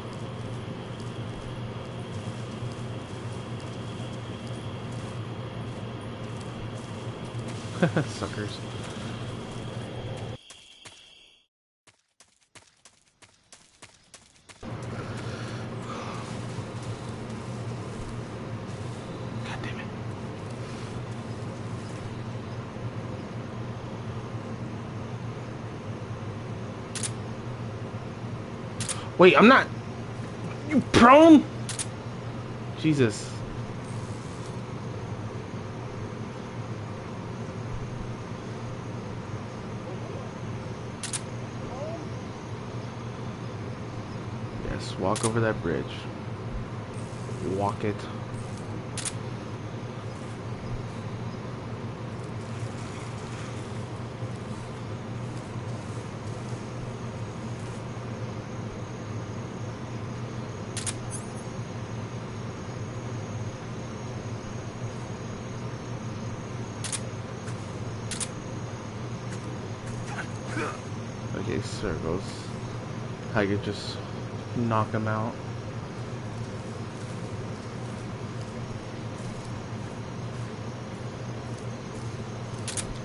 Suckers. Wait, I'm not. You prone? Jesus. Yes, walk over that bridge. Walk it. Okay, circles. I could just knock him out.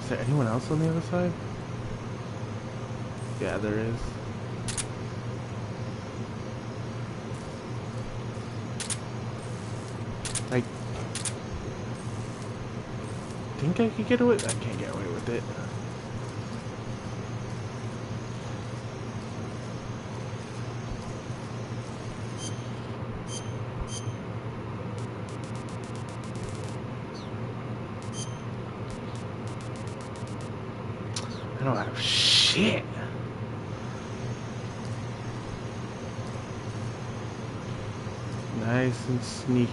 Is there anyone else on the other side? Yeah, there is. I think I could get away. I can't get away with it. I don't have shit. Nice and sneaky.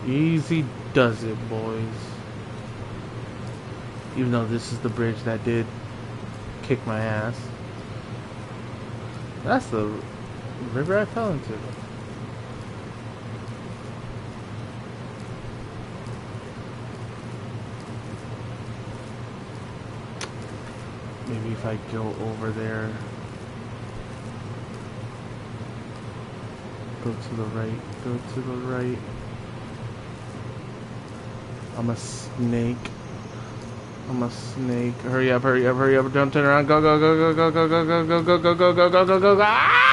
Easy does it, boys. Even though this is the bridge that did kick my ass. That's the river I fell into. Maybe if I go over there, go to the right, go to the right. I'm a snake. I'm a snake. Hurry up, hurry up, hurry up. Don't turn around. Go, go, go, go, go, go, go, go, go, go, go, go, go, go, go, go. Ah!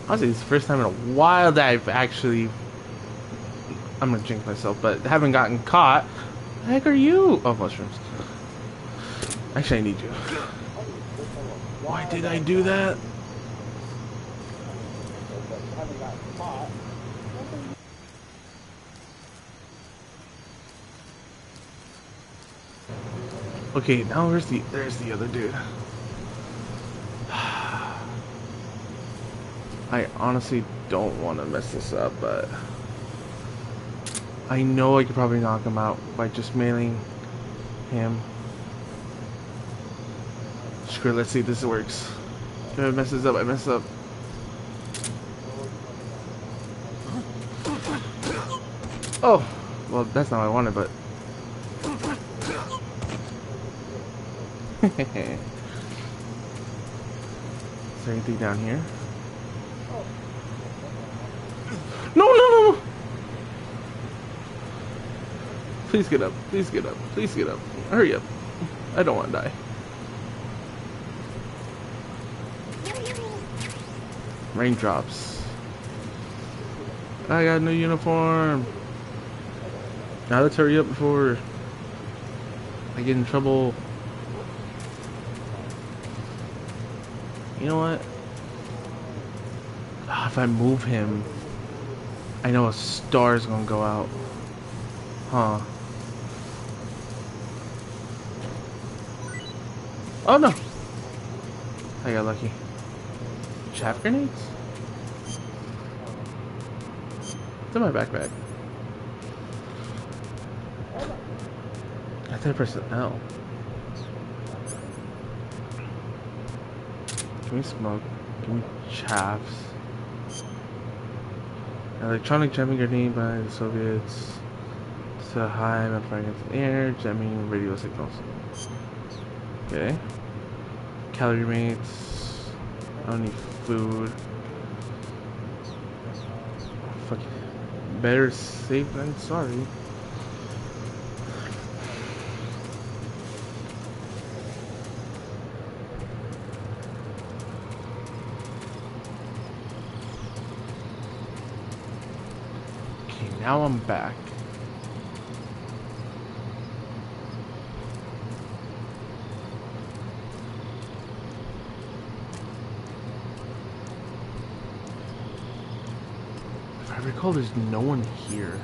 Honestly, it's the first time in a while that I've actually, I'm gonna jinx myself, but haven't gotten caught. The heck are you? Oh, mushrooms. Actually, I need you. Why did I do that? Okay, now there's the other dude. I honestly don't want to mess this up, but I know I could probably knock him out by just mailing him. Screw it, let's see if this works. If I mess this up, I mess up. Oh, well, that's not what I wanted, but is there anything down here? No, no, no, no! Please get up. Please get up. Please get up. Hurry up. I don't want to die. Raindrops. I got no uniform. Now let's hurry up before I get in trouble. You know what? If I move him, I know a star is gonna go out. Huh. Oh no! I got lucky. Chaff grenades? It's in my backpack. I thought I pressed L. Give me smoke. Give me chaffs. Electronic jamming grenade by the Soviets to high fire against air, jamming radio signals. Okay. Calorie mates. I don't need food. Fuck. Better safe than sorry. now I'm back. If I recall, there's no one here.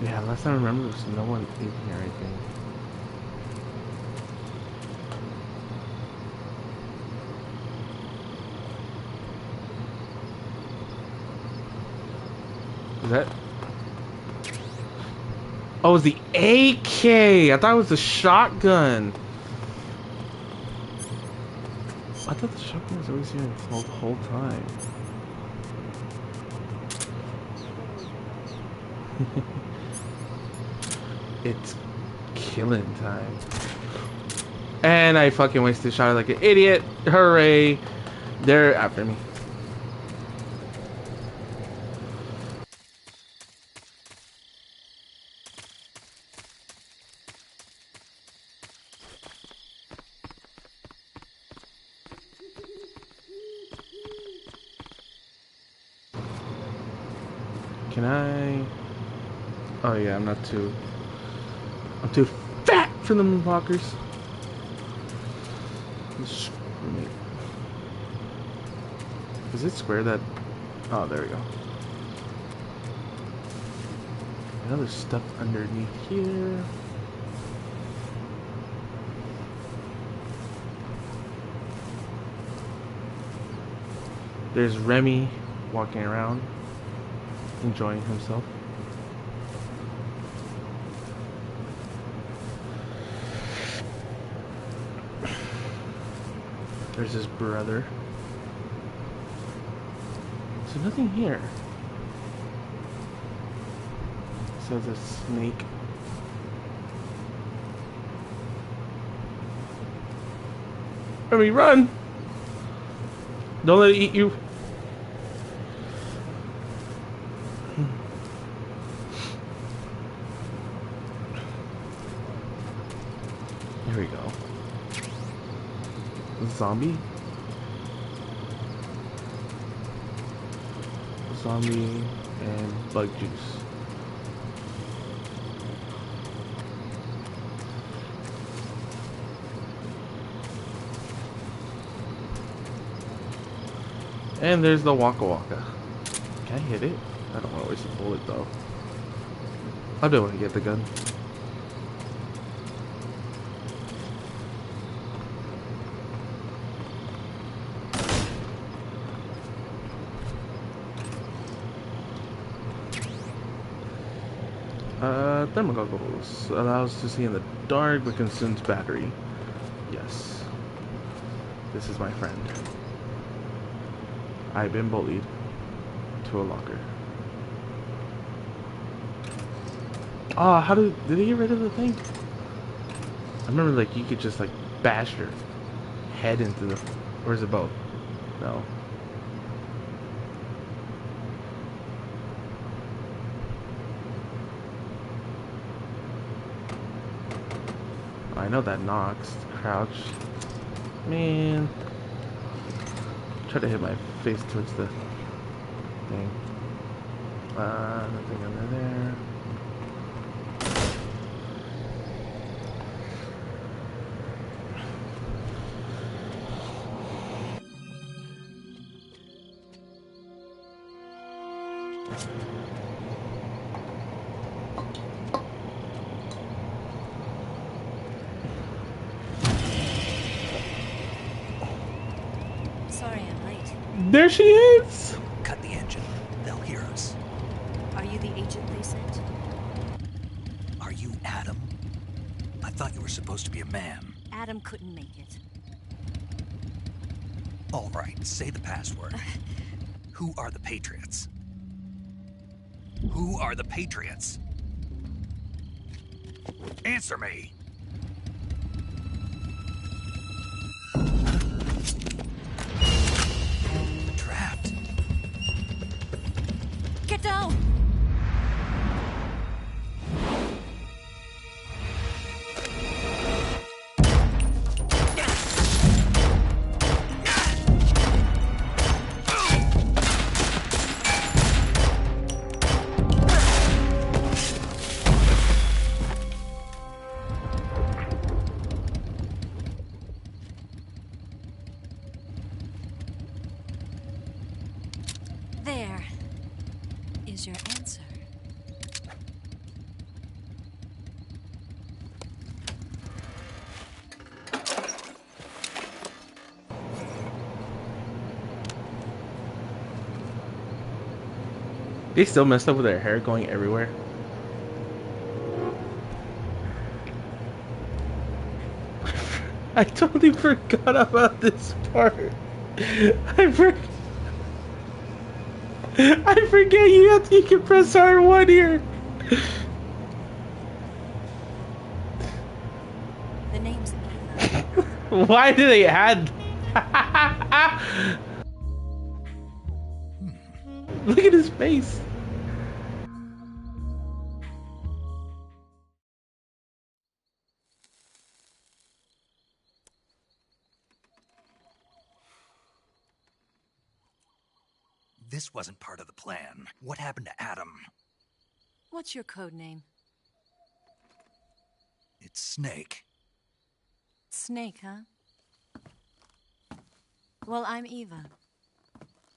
Yeah, last time I remember there was no one in here, I think. Is that? Oh, it was the AK! I thought it was the shotgun! I thought the shotgun was always here the whole time. It's killing time. And I fucking wasted a shot like an idiot. Hooray. They're after me. Can I? Oh yeah, I'm too fat for the moonwalkers. Screw me. Is it square that? Oh, there we go. I know there's stuff underneath here. There's Remy walking around, enjoying himself. There's his brother. So nothing here. So the snake. Remy, run! Don't let it eat you. Here we go. Zombie? Zombie and bug juice. And there's the Waka Waka. Can I hit it? I don't want to waste a bullet though. I'll be able to get the gun. Thermogoggles allows to see in the dark but consumes battery. Yes. This is my friend. I've been bullied to a locker. Oh, how did he get rid of the thing? I remember like you could just like bash your head into the, or is it both? No. I know that knocks. Crouch. Man. Try to hit my face towards the thing. Nothing under there. Sorry I'm late. There she is! Cut the engine. They'll hear us. Are you the agent they sent? Are you Adam? I thought you were supposed to be a man. Adam couldn't make it. All right, say the password. Who are the Patriots? Who are the Patriots? Answer me! Trapped. There is your answer. They still messed up with their hair going everywhere. I totally forgot about this part. I forget you can press R1 here. The name's Eva. Why do they add? Look at his face. This wasn't part of the plan. What happened to Adam? What's your code name? It's Snake. Snake, huh? Well, I'm Eva.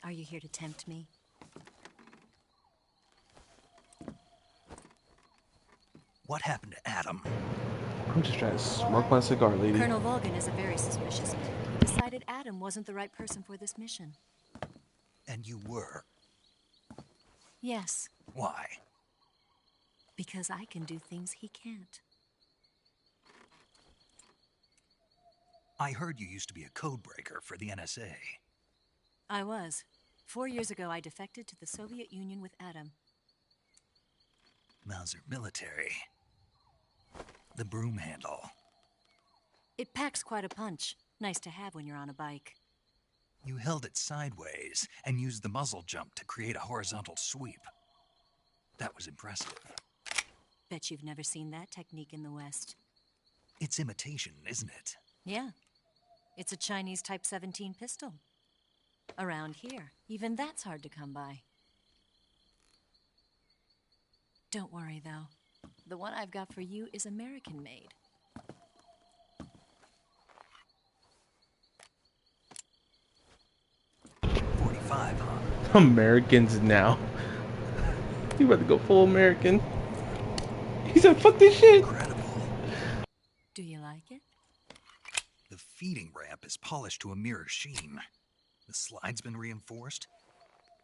Are you here to tempt me? What happened to Adam? I'm just trying to smoke my cigar, lady. Colonel Volgin is a very suspicious man. He decided Adam wasn't the right person for this mission. And you were. Yes, Why? because I can do things he can't. I heard you used to be a codebreaker for the NSA. I was. 4 years ago, I defected to the Soviet Union with Adam. Mauser military. The broom handle. It packs quite a punch. Nice to have when you're on a bike. You held it sideways and used the muzzle jump to create a horizontal sweep. That was impressive. Bet you've never seen that technique in the West. It's imitation, isn't it? Yeah. It's a Chinese Type 17 pistol. Around here, even that's hard to come by. Don't worry, though. The one I've got for you is American-made. .45, huh? Americans now. You about to go full American. He said, fuck this shit. Incredible. Do you like it? The feeding ramp is polished to a mirror sheen. The slide's been reinforced,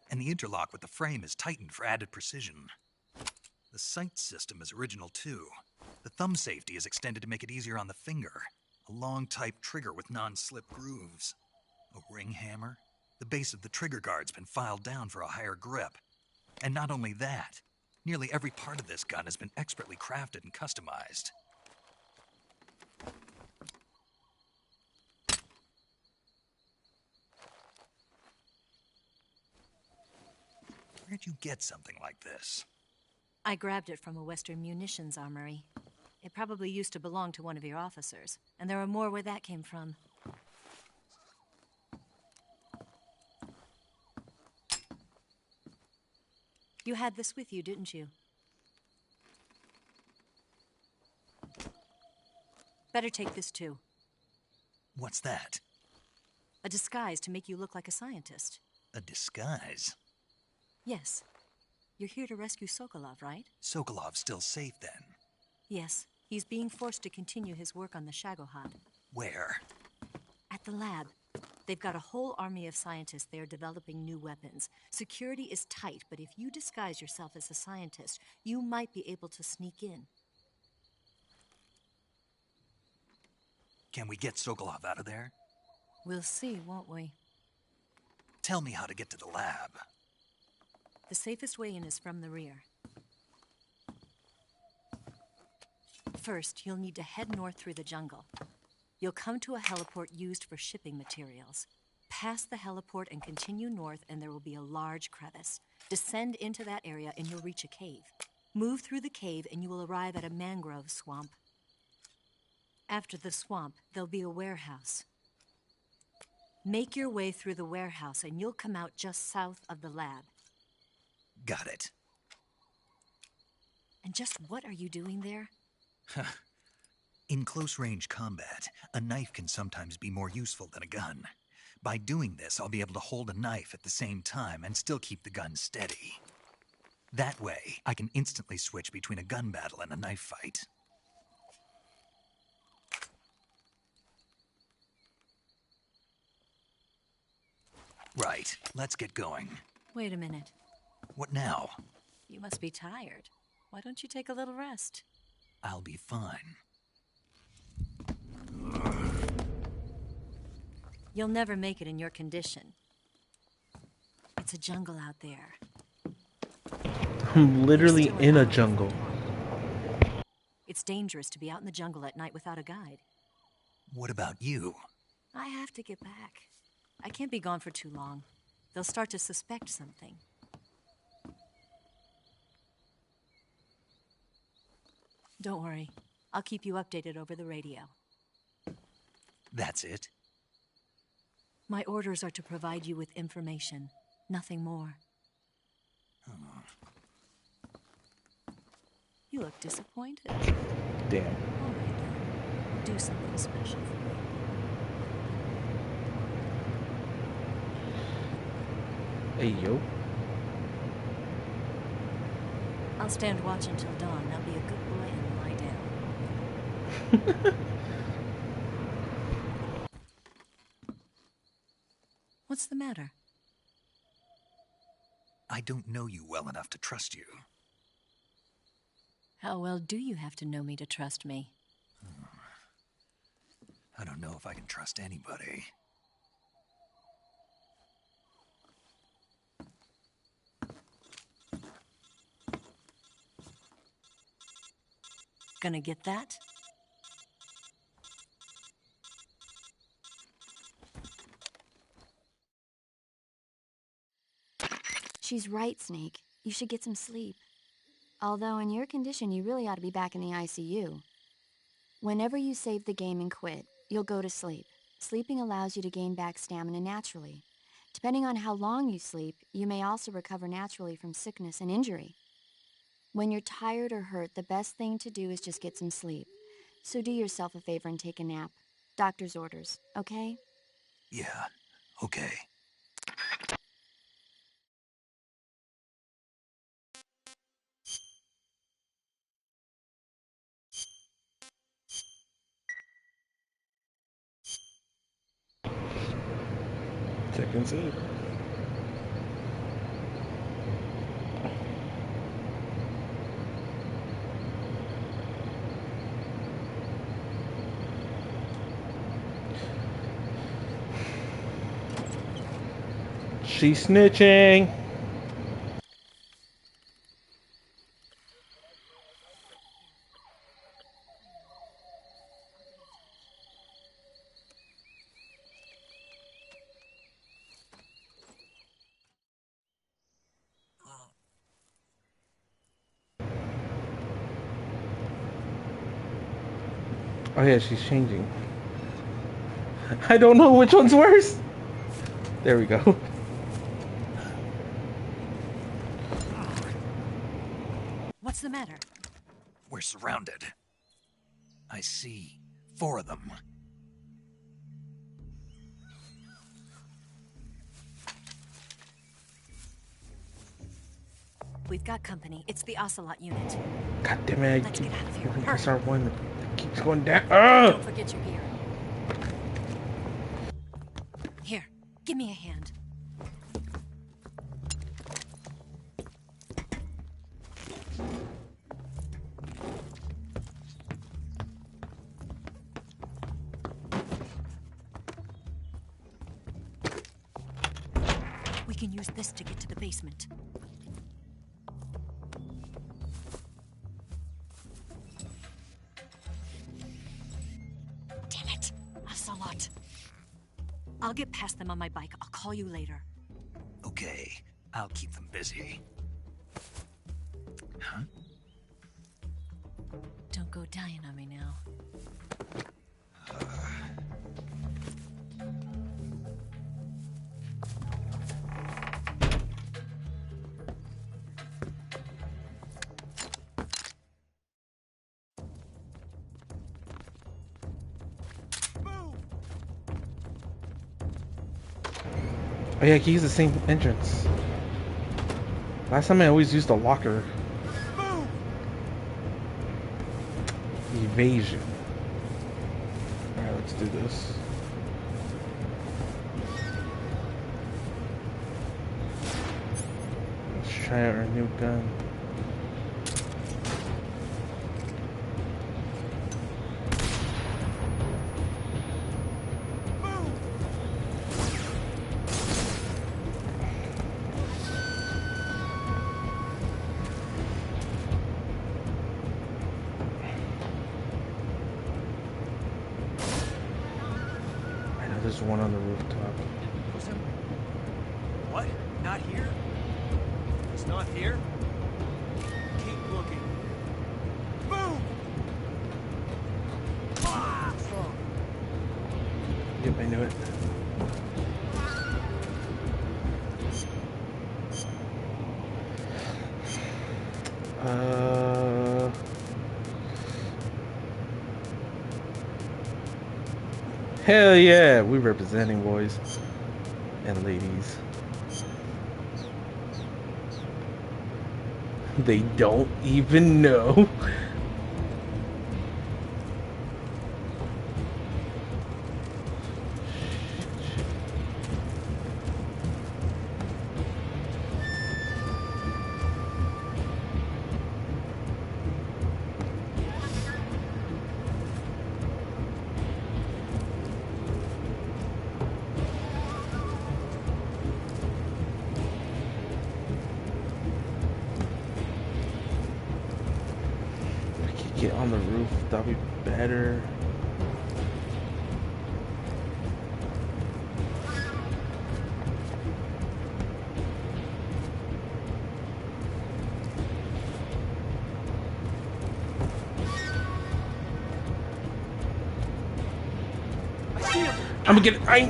and the interlock with the frame is tightened for added precision. The sight system is original too. The thumb safety is extended to make it easier on the finger. A long type trigger with non-slip grooves. A ring hammer. The base of the trigger guard's been filed down for a higher grip. And not only that, nearly every part of this gun has been expertly crafted and customized. Where'd you get something like this? I grabbed it from a Western munitions armory. It probably used to belong to one of your officers, and there are more where that came from. You had this with you, didn't you? Better take this too. What's that? A disguise to make you look like a scientist. A disguise? Yes. You're here to rescue Sokolov, right? Sokolov's still safe then. Yes. He's being forced to continue his work on the Shagohod. Where? At the lab. They've got a whole army of scientists there developing new weapons. Security is tight, but if you disguise yourself as a scientist, you might be able to sneak in. Can we get Sokolov out of there? We'll see, won't we? Tell me how to get to the lab. The safest way in is from the rear. First, you'll need to head north through the jungle. You'll come to a heliport used for shipping materials. Pass the heliport and continue north, and there will be a large crevice. Descend into that area, and you'll reach a cave. Move through the cave, and you will arrive at a mangrove swamp. After the swamp, there'll be a warehouse. Make your way through the warehouse, and you'll come out just south of the lab. Got it. And just what are you doing there? In close-range combat, a knife can sometimes be more useful than a gun. By doing this, I'll be able to hold a knife at the same time and still keep the gun steady. That way, I can instantly switch between a gun battle and a knife fight. Right, let's get going. Wait a minute. What now? You must be tired. Why don't you take a little rest? I'll be fine. You'll never make it in your condition. It's a jungle out there. I'm literally in a jungle. It's dangerous to be out in the jungle at night without a guide. What about you? I have to get back. I can't be gone for too long. They'll start to suspect something. Don't worry. I'll keep you updated over the radio. That's it? My orders are to provide you with information, nothing more. You look disappointed. Damn. All right, then. I'll do something special for you. Hey, yo. I'll stand watch until dawn. Now be a good boy and lie down. What's the matter? I don't know you well enough to trust you. How well do you have to know me to trust me? I don't know if I can trust anybody. Gonna get that? She's right, Snake. You should get some sleep. Although in your condition, you really ought to be back in the ICU. Whenever you save the game and quit, you'll go to sleep. Sleeping allows you to gain back stamina naturally. Depending on how long you sleep, you may also recover naturally from sickness and injury. When you're tired or hurt, the best thing to do is just get some sleep. So do yourself a favor and take a nap. Doctor's orders, okay? Yeah, okay. Seconds in. She's snitching. Oh yeah, she's changing. I don't know which one's worse. There we go. What's the matter? We're surrounded. I see 4 of them. We've got company. It's the Ocelot unit. God damn it. Let's get out of here. I Hurry. saw one that keeps going down. Don't forget your gear. Here, give me a hand. We can use this to get to the basement. Damn it! Ocelot. I'll get past them on my bike. I'll call you later. Okay, I'll keep them busy. Huh? Don't go dying on me now. Oh yeah, I can use the same entrance. Last time I always used the locker. Evasion. Alright, let's do this. Let's try out our new gun. There's one on the rooftop. What? Not here? It's not here? Keep looking. Boom! Ah! Yep, I knew it. Hell yeah, we representing, boys and ladies. They don't even know. Get on the roof, that'll be better. I'm gonna get it. I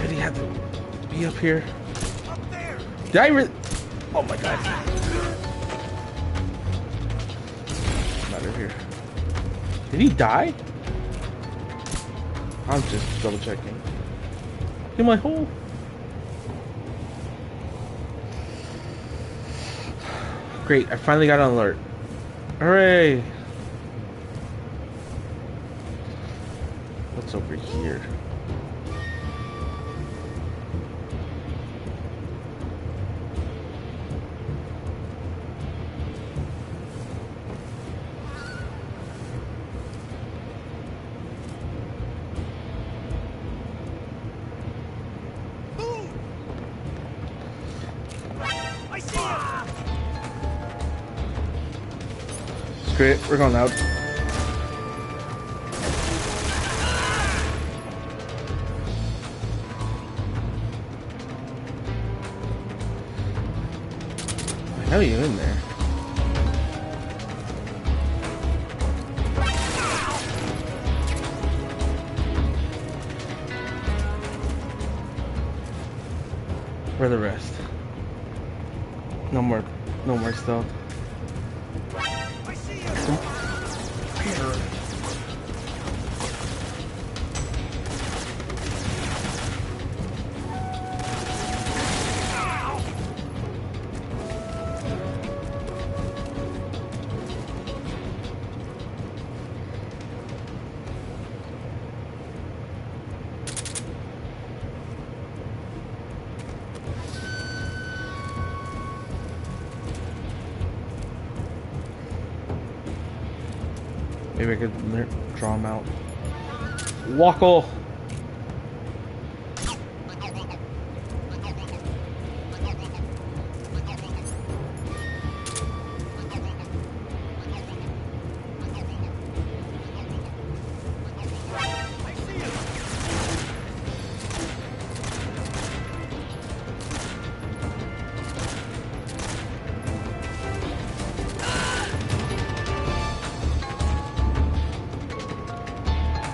really had to be up here. Did I really? Oh my god. Here. Did he die? I'm just double checking. In my hole. Great, I finally got an alert. Hooray! What's over here? Great, we're going out. I know you're in there. Where are the rest? No more stealth. Maybe I could draw him out. Wackle!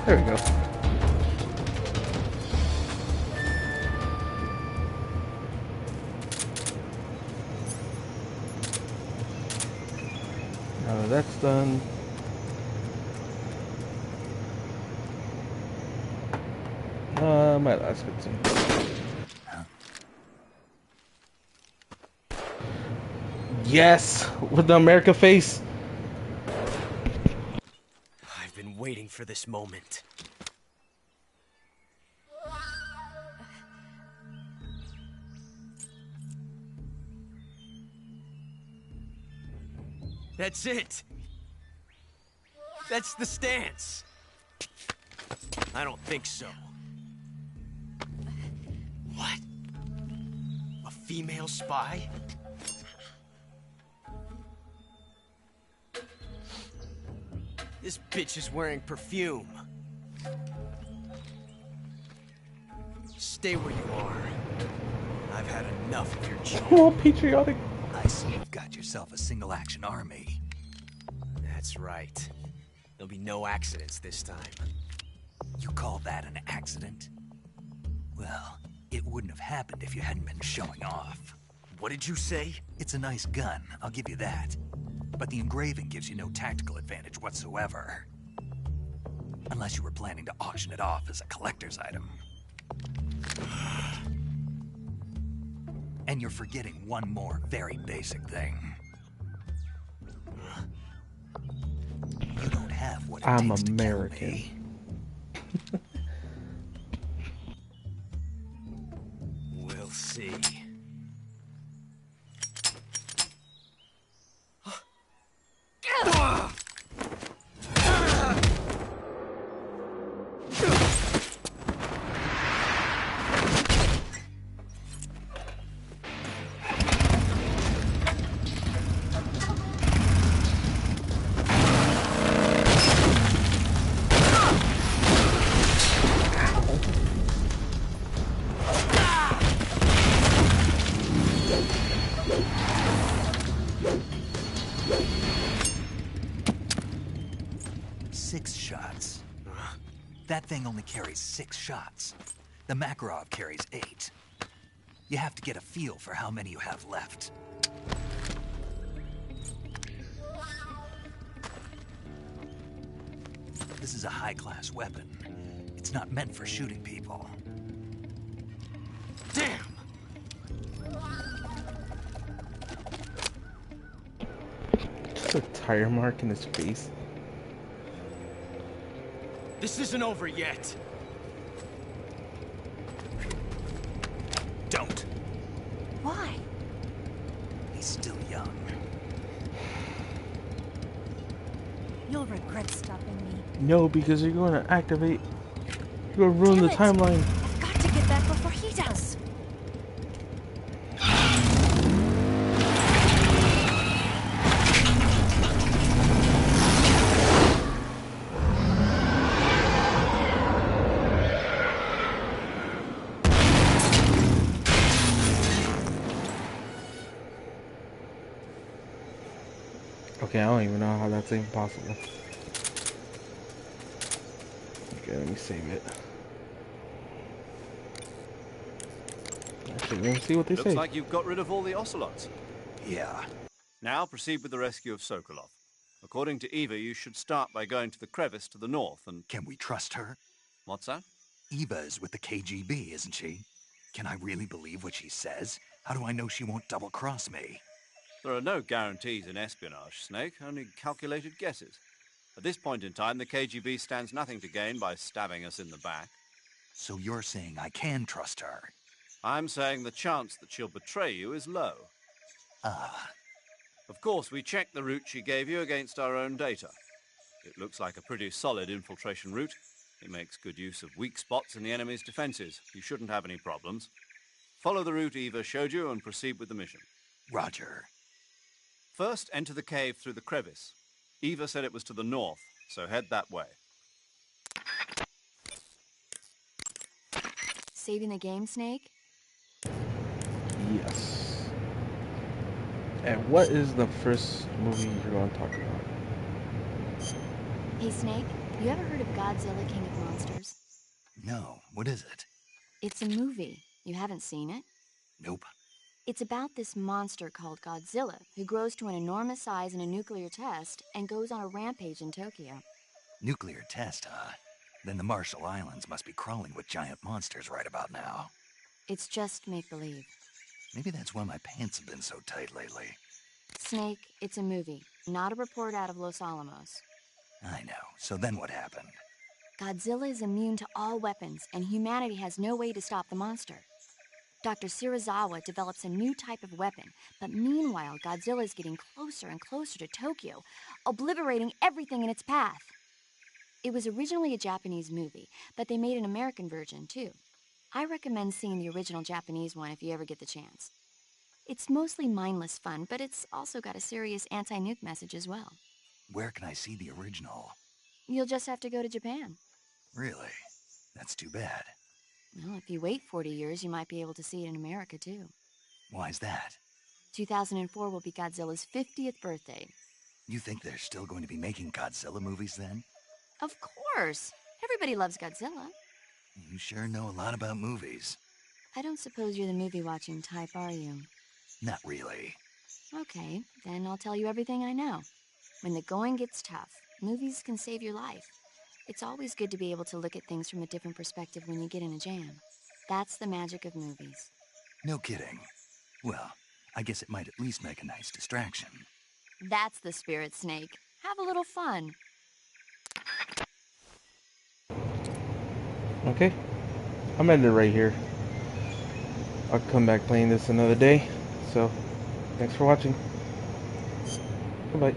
There we go. Now that that's done. My last cutscene. Yes, with the America face. I've been waiting for this moment. That's it. That's the stance. I don't think so. What? A female spy? This bitch is wearing perfume. Stay where you are. I've had enough of your joke. All patriotic. I see you've got yourself a single-action army. That's right. There'll be no accidents this time. You call that an accident? Well, it wouldn't have happened if you hadn't been showing off. What did you say? It's a nice gun, I'll give you that. But the engraving gives you no tactical advantage whatsoever. Unless you were planning to auction it off as a collector's item. And you're forgetting one more very basic thing. You don't have what it I'm takes American. to kill me. We'll see. That thing only carries 6 shots. The Makarov carries 8. You have to get a feel for how many you have left. This is a high-class weapon. It's not meant for shooting people. Damn! Just a tire mark in his face. This isn't over yet. Don't. Why? He's still young. You'll regret stopping me. No, because you're going to activate. You're going to ruin Damn the it. timeline. I've got to get back before he does. Okay, I don't even know how that's even possible. Okay, let me save it. Actually, let me see what they say. Looks like you've got rid of all the ocelots. Yeah. Now proceed with the rescue of Sokolov. According to Eva, you should start by going to the crevice to the north and... Can we trust her? What's that? Eva is with the KGB, isn't she? Can I really believe what she says? How do I know she won't double-cross me? There are no guarantees in espionage, Snake, only calculated guesses. At this point in time, the KGB stands nothing to gain by stabbing us in the back. So you're saying I can trust her? I'm saying the chance that she'll betray you is low. Ah. Of course, we checked the route she gave you against our own data. It looks like a pretty solid infiltration route. It makes good use of weak spots in the enemy's defenses. You shouldn't have any problems. Follow the route Eva showed you and proceed with the mission. Roger. First, enter the cave through the crevice. Eva said it was to the north, so head that way. Saving the game, Snake? Yes. And what is the first movie you're going to talk about? Hey, Snake, you ever heard of Godzilla King of Monsters? No, what is it? It's a movie. You haven't seen it? Nope. It's about this monster called Godzilla, who grows to an enormous size in a nuclear test and goes on a rampage in Tokyo. Nuclear test, huh? Then the Marshall Islands must be crawling with giant monsters right about now. It's just make-believe. Maybe that's why my pants have been so tight lately. Snake, it's a movie, not a report out of Los Alamos. I know. So then what happened? Godzilla is immune to all weapons, and humanity has no way to stop the monster. Dr. Shirazawa develops a new type of weapon, but meanwhile, Godzilla is getting closer and closer to Tokyo, obliterating everything in its path. It was originally a Japanese movie, but they made an American version, too. I recommend seeing the original Japanese one if you ever get the chance. It's mostly mindless fun, but it's also got a serious anti-nuke message as well. Where can I see the original? You'll just have to go to Japan. Really? That's too bad. Well, if you wait 40 years, you might be able to see it in America, too. Why's that? 2004 will be Godzilla's 50th birthday. You think they're still going to be making Godzilla movies then? Of course! Everybody loves Godzilla. You sure know a lot about movies. I don't suppose you're the movie-watching type, are you? Not really. Okay, then I'll tell you everything I know. When the going gets tough, movies can save your life. It's always good to be able to look at things from a different perspective when you get in a jam. That's the magic of movies. No kidding. Well, I guess it might at least make a nice distraction. That's the spirit, Snake. Have a little fun. Okay, I'm ending right here. I'll come back playing this another day. So, thanks for watching. Goodbye.